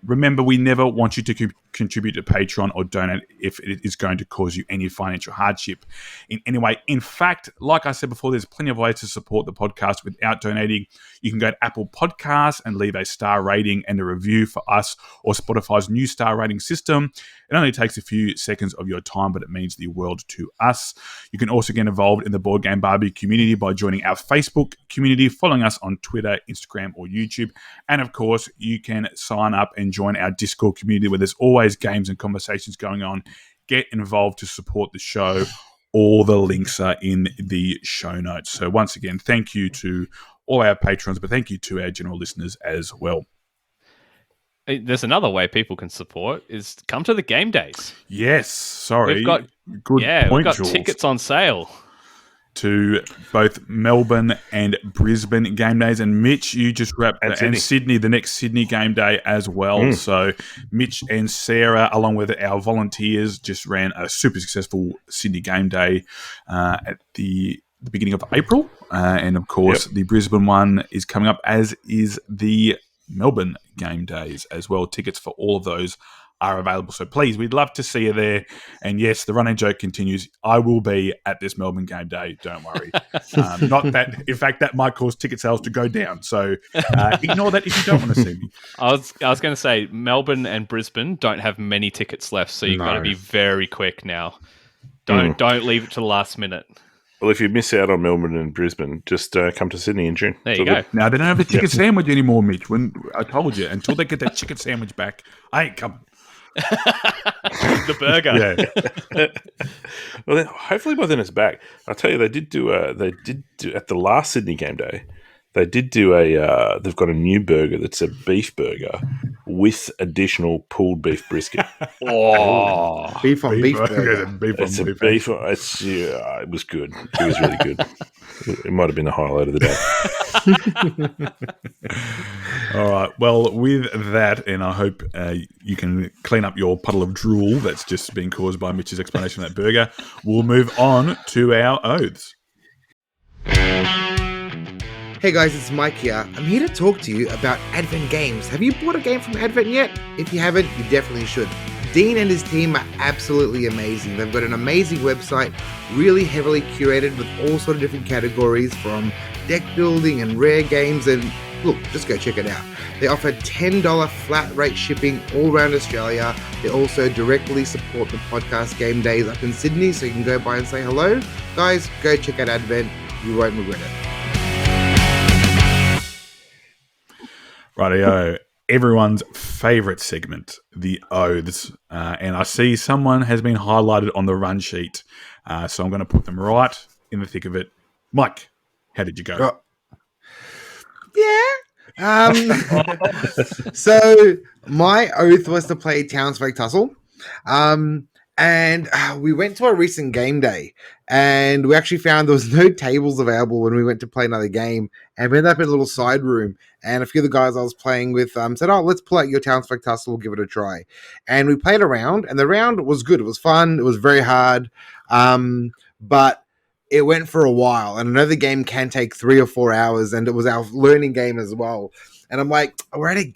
Remember, we never want you to contribute to Patreon or donate if it is going to cause you any financial hardship in any way. In fact, like I said before, there's plenty of ways to support the podcast without donating. You can go to Apple Podcasts and leave a star rating and a review for us or Spotify's new star rating system. It only takes a few seconds of your time, but it means the world to us. You can also get involved in the Board Game Barbie community by joining our Facebook community, following us on Twitter, Instagram, or YouTube. And of course, you can sign up and join our Discord community where there's always games and conversations going on. Get involved to support the show. All the links are in the show notes. So once again, thank you to all our patrons, but thank you to our general listeners as well. There's another way people can support is come to the game days. Yes, sorry. We've got we've got tickets on sale to both Melbourne and Brisbane game days. And Mitch, you just wrapped and Sydney, the next Sydney game day as well. So Mitch and Sarah, along with our volunteers, just ran a super successful Sydney game day at the beginning of April. And of course, the Brisbane one is coming up, as is the Melbourne game days as well. Tickets for all of those are available. So please, we'd love to see you there. And yes, the running joke continues. I will be at this Melbourne game day. Don't worry. Not that, in fact, that might cause ticket sales to go down. So ignore that if you don't want to see me. I was going to say Melbourne and Brisbane don't have many tickets left, so you've got to be very quick now. Don't leave it to the last minute. Well, if you miss out on Melbourne and Brisbane, just come to Sydney in June. There you go. Now, they don't have the chicken sandwich anymore, Mitch. When I told you, until they get that chicken sandwich back, I ain't coming. The burger. Well, then, hopefully by then it's back. I'll tell you, they did do at the last Sydney game day. They did do they've got a new burger that's a beef burger with additional pulled beef brisket. Beef on beef burger. It was good. It was really good. It might have been the highlight of the day. All right. Well, with that, and I hope you can clean up your puddle of drool that's just been caused by Mitch's explanation of that burger, we'll move on to our oaths. Hey guys, it's Mike here. I'm here to talk to you about Advent Games. Have you bought a game from Advent yet? If you haven't, you definitely should. Dean and his team are absolutely amazing. They've got an amazing website, really heavily curated with all sort of different categories from deck building and rare games, and look, just go check it out. They offer $10 flat rate shipping all around Australia. They also directly support the podcast game days up in Sydney, so you can go by and say hello. Guys, go check out Advent. You won't regret it. Rightio, everyone's favourite segment, the oaths. And I see someone has been highlighted on the run sheet. So I'm going to put them right in the thick of it. Mike, how did you go? So my oath was to play Townsfolk Tussle. And we went to a recent game day, and we actually found there was no tables available when we went to play another game, and we ended up in a little side room, and a few of the guys I was playing with said, let's pull out your Townsfolk Tussle, we'll give it a try. And we played a round, and the round was good. It was fun. It was very hard, but it went for a while, and I know the game can take 3 or 4 hours, and it was our learning game as well. And I'm like, we're at a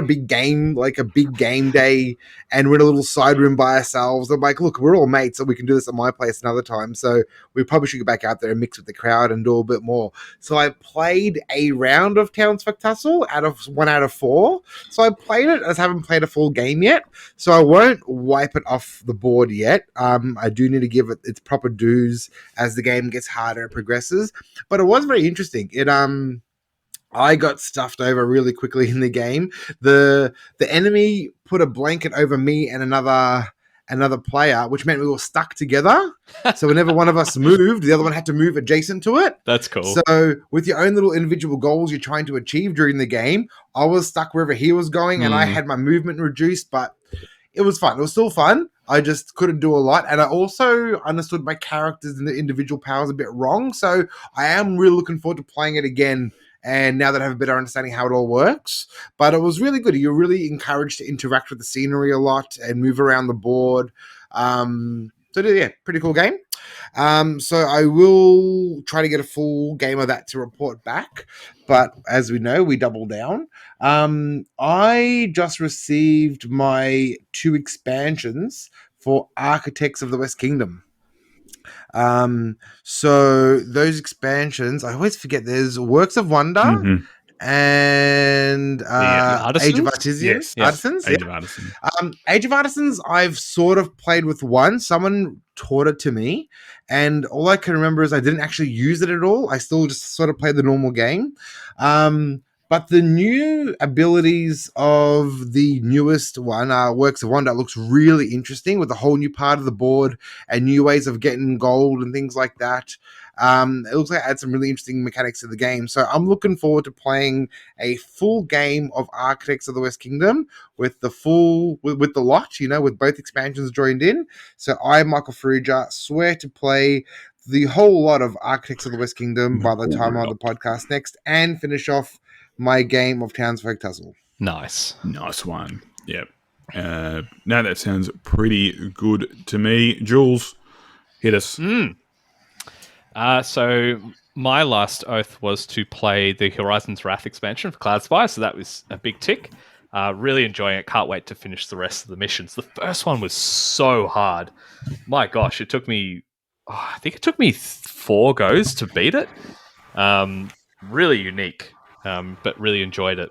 big game, like a big game day, and we're in a little side room by ourselves. I'm like, look, we're all mates, so we can do this at my place another time. So we probably should go back out there and mix with the crowd and do a bit more. So I played a round of Townsfolk Tussle out of 1 out of 4. So I played it. I just haven't played a full game yet. So I won't wipe it off the board yet. I do need to give it its proper dues as the game gets harder and progresses. But it was very interesting. I got stuffed over really quickly in the game. The enemy put a blanket over me and another player, which meant we were stuck together. So whenever one of us moved, the other one had to move adjacent to it. That's cool. So with your own little individual goals you're trying to achieve during the game, I was stuck wherever he was going, and I had my movement reduced, but it was fun. It was still fun. I just couldn't do a lot. And I also understood my characters and the individual powers a bit wrong. So I am really looking forward to playing it again. And now that I have a better understanding how it all works. But it was really good. You're really encouraged to interact with the scenery a lot and move around the board. yeah, pretty cool game. So I will try to get a full game of that to report back. But as we know, we double down. I just received my 2 expansions for Architects of the West Kingdom. So those expansions, I always forget. There's Works of Wonder and Age of Artisans. Yes. Artisans. Age of Artisans. Age of Artisans, I've sort of played with one. Someone taught it to me, and all I can remember is I didn't actually use it at all. I still just sort of played the normal game. But the new abilities of the newest one, Works of Wonder, looks really interesting with a whole new part of the board and new ways of getting gold and things like that. It looks like it adds some really interesting mechanics to the game. So I'm looking forward to playing a full game of Architects of the West Kingdom with the with the lot, with both expansions joined in. So I, Michael Ferrugia, swear to play the whole lot of Architects of the West Kingdom by the time I'm on the podcast next and finish off my game of Townsfolk Tussle. Nice one. Yep. Now that sounds pretty good to me. Jules, hit us. So my last oath was to play the Horizon's Wrath expansion for Cloudspire, so that was a big tick. Really enjoying it. Can't wait to finish the rest of the missions. The first one was so hard. My gosh, it took me... I think it took me 4 goes to beat it. Really unique, but really enjoyed it.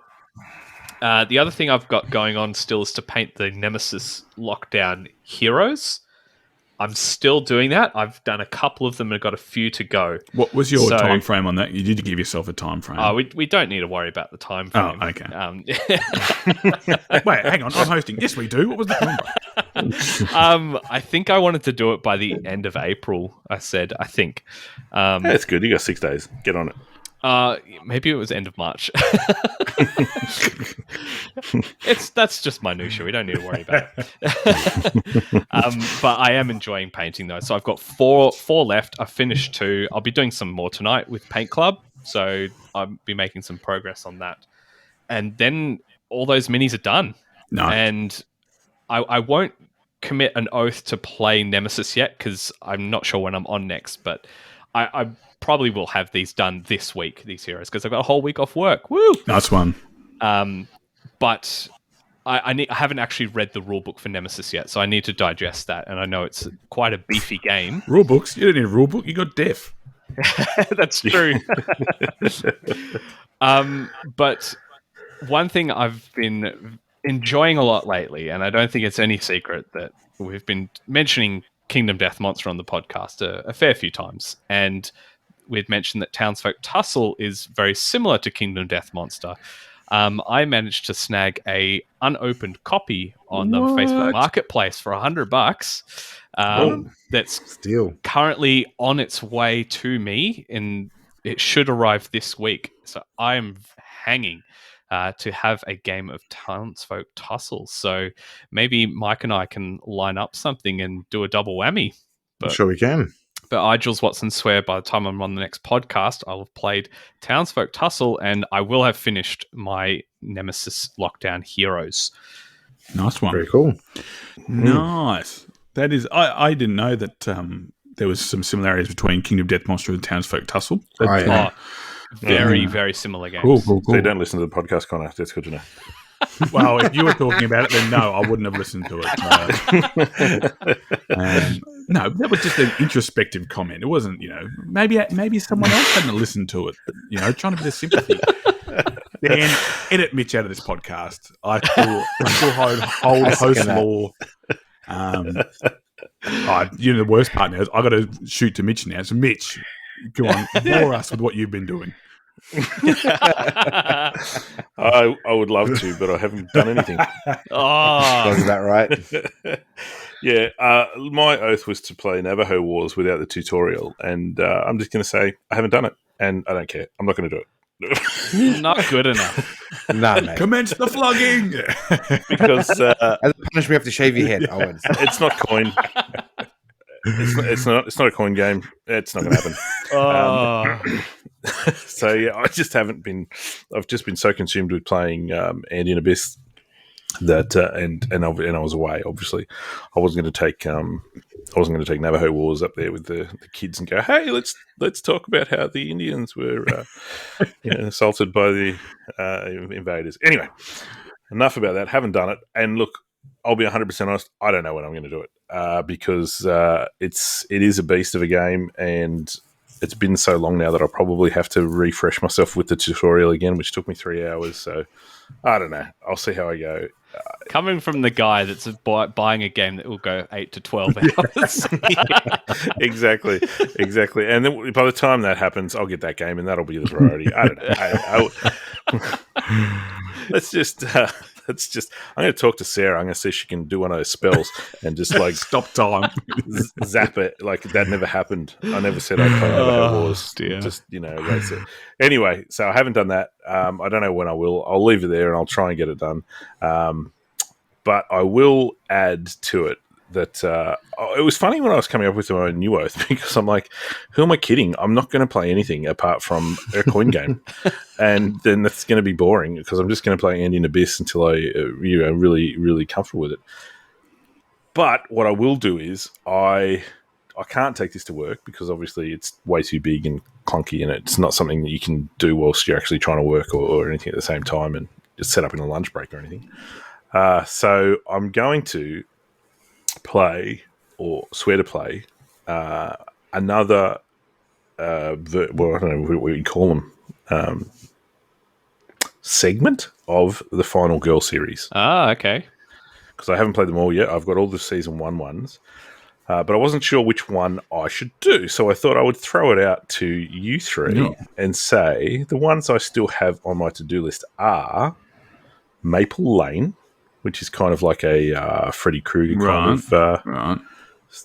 The other thing I've got going on still is to paint the Nemesis lockdown heroes. I'm still doing that. I've done a couple of them and got a few to go. What was your time frame on that? You did give yourself a time frame. We don't need to worry about the time frame. Oh, okay. Wait, hang on. I'm hosting. Yes, we do. What was the time frame? I think I wanted to do it by the end of April, I think. That's good. You got 6 days. Get on it. Maybe it was end of March. That's just minutia. We don't need to worry about it. But I am enjoying painting though. So I've got four left. I finished 2. I'll be doing some more tonight with Paint Club. So I'll be making some progress on that. And then all those minis are done. No. And I won't commit an oath to play Nemesis yet because I'm not sure when I'm on next, but I probably will have these done this week, these heroes, because I've got a whole week off work. Woo! Nice one. But I haven't actually read the rulebook for Nemesis yet, so I need to digest that, and I know it's quite a beefy game. Rulebooks? You don't need a rulebook. You got Def. That's true. But one thing I've been enjoying a lot lately, and I don't think it's any secret that we've been mentioning Kingdom Death Monster on the podcast a fair few times, and we'd mentioned that Townsfolk Tussle is very similar to Kingdom Death Monster. I managed to snag a unopened copy on the Facebook Marketplace for $100. That's Steal. currently on its way to me, and it should arrive this week. So I am hanging to have a game of Townsfolk Tussle. So maybe Mike and I can line up something and do a double whammy. But sure we can. But I, Jules Watson, swear by the time I'm on the next podcast, I'll have played Townsfolk Tussle and I will have finished my Nemesis Lockdown Heroes. Nice one. Very cool. Nice. That is, I didn't know that there was some similarities between Kingdom Death Monster and Townsfolk Tussle. Very similar games. Cool. So you don't listen to the podcast, Conor. That's good to know. Well, if you were talking about it, then no, I wouldn't have listened to it. No, that was just an introspective comment. It wasn't, maybe someone else hadn't listened to it, but, trying to be a sympathy. Dan, edit Mitch out of this podcast. I still hold host law. The worst part now is I got to shoot to Mitch now. So, Mitch, go on, bore us with what you've been doing. I would love to, but I haven't done anything. Is that right? Yeah, my oath was to play Navajo Wars without the tutorial, and I'm just going to say I haven't done it, and I don't care. I'm not going to do it. Not good enough. No, mate. Commence the flogging! Because as a punishment, we have to shave your head, Owen. It's not coin. It's not a coin game. It's not going to happen. So yeah, I've just been so consumed with playing Andean Abyss that and I was away. Obviously, I wasn't going to take Navajo Wars up there with the kids and go, hey, let's talk about how the Indians were assaulted by the invaders. Anyway, enough about that. Haven't done it. And look, I'll be 100% honest. I don't know when I'm going to do it because it is a beast of a game, and it's been so long now that I'll probably have to refresh myself with the tutorial again, which took me 3 hours. So I don't know. I'll see how I go. Coming from the guy that's buying a game that will go 8 to 12 hours. Exactly. And then by the time that happens, I'll get that game, and that'll be the priority. I don't know. Let's just. I'm going to talk to Sarah. I'm going to see if she can do one of those spells and just like stop time, zap it. Like that never happened. I never said I'd play Navajo Wars. Dear. Just erase it. Anyway, so I haven't done that. I don't know when I will. I'll leave it there and I'll try and get it done. But I will add to it that it was funny when I was coming up with my new oath, because I'm like, who am I kidding? I'm not going to play anything apart from a coin game. And then that's going to be boring because I'm just going to play Andean Abyss until I really, really comfortable with it. But what I will do is I can't take this to work because obviously it's way too big and clunky, and it's not something that you can do whilst you're actually trying to work or anything at the same time and just set up in a lunch break or anything. So I'm going to play or swear to play another I don't know what you call them, segment of the Final Girl series. Okay. Because I haven't played them all yet. I've got all the season 1 ones, but I wasn't sure which one I should do, so I thought I would throw it out to you three and say the ones I still have on my to-do list are Maple Lane, which is kind of like a Freddy Krueger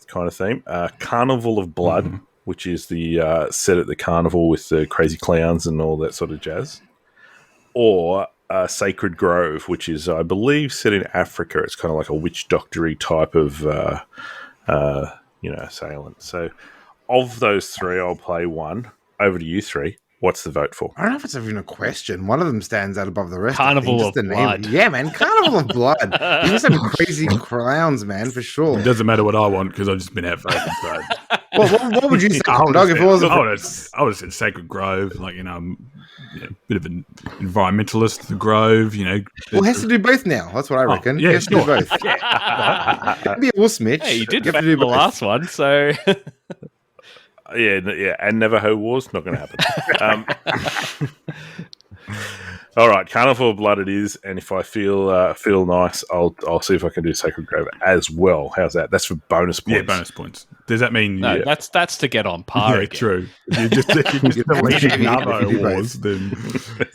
kind of theme. Carnival of Blood, which is the set at the carnival with the crazy clowns and all that sort of jazz. Or Sacred Grove, which is, I believe, set in Africa. It's kind of like a witch doctory type of, assailant. So of those three, I'll play one. Over to you three. What's the vote for? I don't know if it's even a question. One of them stands out above the rest. Carnival of Blood. Yeah, man. Carnival of Blood. These are some crazy clowns, man, for sure. It doesn't matter what I want because I've just been out voting. So. Well, what would you say, Dog? If it was I would have said Sacred Grove, like, bit of an environmentalist, the Grove, Well, it has to do both now. That's what I reckon. Yeah, it has to do both. Be a wuss, Mitch. Hey, you did have to do the last one, so... Yeah, and Navajo Wars, not going to happen. All right, Carnival of Blood it is, and if I feel nice, I'll see if I can do Sacred Grove as well. How's that? That's for bonus points. Yeah, bonus points. Does that mean... No, that's to get on par again. True. You just delete Navajo Wars, then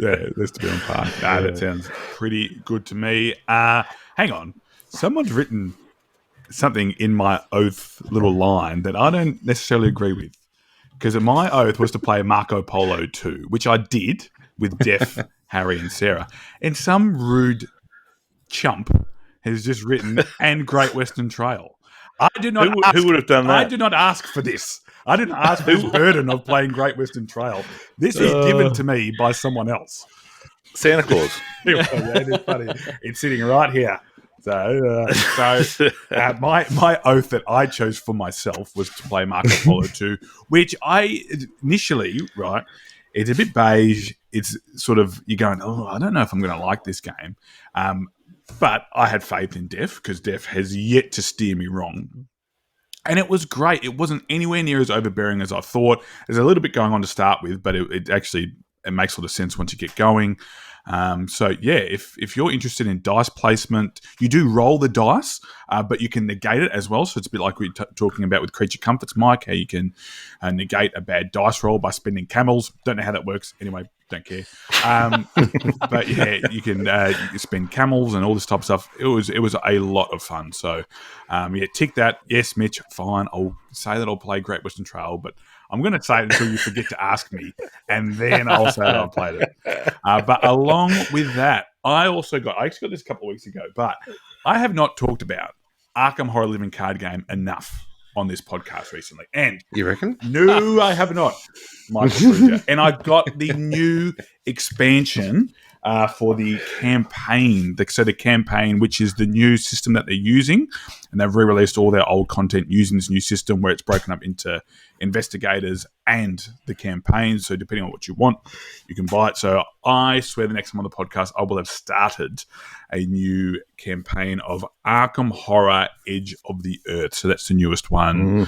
that's to be on par. That sounds pretty good to me. Hang on. Someone's written something in my oath little line that I don't necessarily agree with. Because my oath was to play Marco Polo II, which I did with Def, Harry, and Sarah. And some rude chump has just written, and Great Western Trail. I did not. Who would have done that? I did not ask for this. I didn't ask for this burden of playing Great Western Trail. This is given to me by someone else. Santa Claus. It is funny. It's sitting right here. So my oath that I chose for myself was to play Marco Polo II, which I initially, it's a bit beige. It's sort of, you're going, I don't know if I'm going to like this game. But I had faith in Def because Def has yet to steer me wrong. And it was great. It wasn't anywhere near as overbearing as I thought. There's a little bit going on to start with, but it makes a lot of sense once you get going. If you're interested in dice placement, you do roll the dice, but you can negate it as well. So it's a bit like we were talking about with Creature Comforts, Mike, how you can negate a bad dice roll by spending camels. Don't know how that works. Anyway, don't care. But yeah, you can spend camels and all this type of stuff. It was a lot of fun. So tick that. Yes, Mitch, fine. I'll say that I'll play Great Western Trail, but I'm going to say it until you forget to ask me, and then I'll say that I've played it. But along with that, I actually got this a couple of weeks ago, but I have not talked about Arkham Horror Living Card Game enough on this podcast recently. And you reckon? No, I have not, Michael. And I got the new expansion for the campaign. So the campaign, which is the new system that they're using, and they've re-released all their old content using this new system where it's broken up into investigators and the campaign. So depending on what you want, you can buy it. So I swear the next time on the podcast, I will have started a new campaign of Arkham Horror Edge of the Earth. So that's the newest one,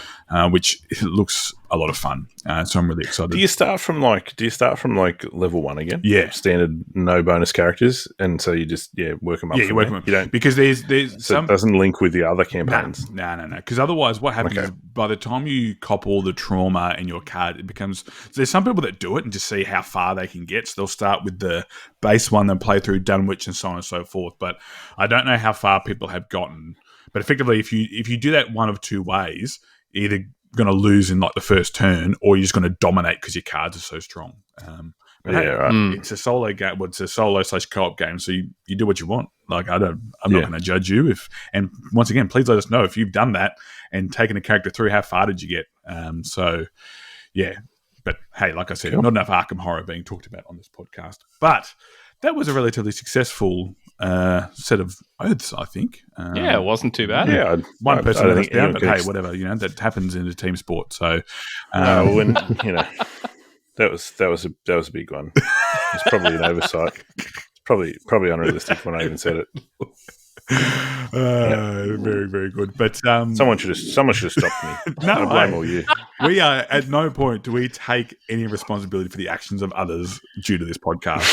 which looks a lot of fun. So I'm really excited. Do you start from like level 1 again? Yeah. Standard, no bonus characters, and so you just work them up. Yeah, you work them up. You don't, because there's so it doesn't link with the other campaigns. No. Because otherwise, what happens is by the time you cop all the trauma in your card, it becomes. There's some people that do it and just see how far they can get. So they'll start with the base one, then play through Dunwich and so on and so forth. But I don't know how far people have gotten. But effectively, if you do that one of two ways, either going to lose in like the first turn, or you're just going to dominate because your cards are so strong. But it's a solo game. Well, it's a solo/co-op game, so you do what you want. Like I'm not going to judge you. And once again, please let us know if you've done that and taken a character through. How far did you get? But hey, like I said, not enough Arkham Horror being talked about on this podcast. But that was a relatively successful set of oaths, I think. It wasn't too bad. Yeah, one person let us down, but hey, whatever. That happens in a team sport. So, that was a big one. It's probably an oversight. It's probably unrealistic when I even said it. Very, very good. But someone should have stopped me. No, I blame all you. We are at no point do we take any responsibility for the actions of others due to this podcast.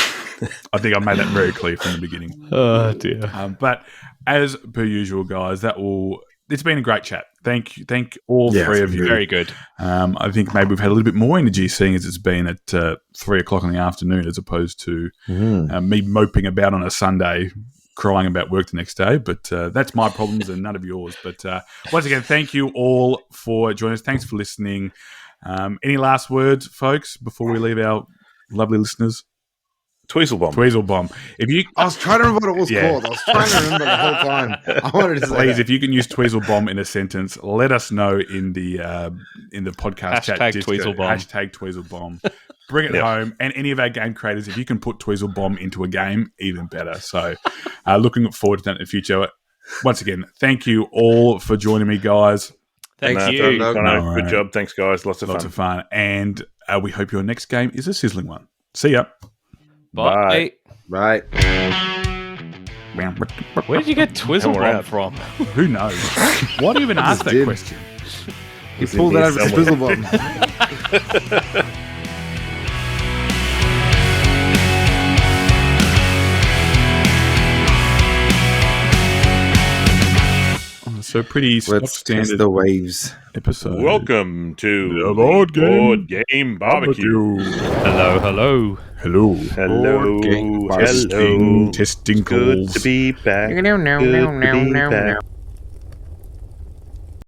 I think I made that very clear from the beginning. Oh dear. But as per usual, guys, it's been a great chat. Thank all three of you. Very good. I think maybe we've had a little bit more energy, seeing as it's been at 3:00 in the afternoon, as opposed to me moping about on a Sunday, crying about work the next day. But that's my problems and none of yours. But once again, thank you all for joining us. Thanks for listening. Any last words, folks, before we leave our lovely listeners? Tweezzlebomb. I was trying to remember what it was called. I was trying to remember the whole time. I wanted to say please, if you can use Tweezzlebomb in a sentence, let us know in the podcast chat. Tweezzlebomb. Hashtag Tweezzlebomb. Bring it home. And any of our game creators, if you can put Tweezzlebomb into a game, even better. So looking forward to that in the future. Once again, thank you all for joining me, guys. Thank you. Good job. Thanks, guys. Lots of fun. And we hope your next game is a sizzling one. See ya. Bye. Right. Where did you get Tweezzlebombs from? Who knows? Why do you even ask that question? He pulled that over Tweezzlebombs. So pretty standard the waves episode. Welcome to the Board Game Barbecue. Hello. Testing. Good to be back.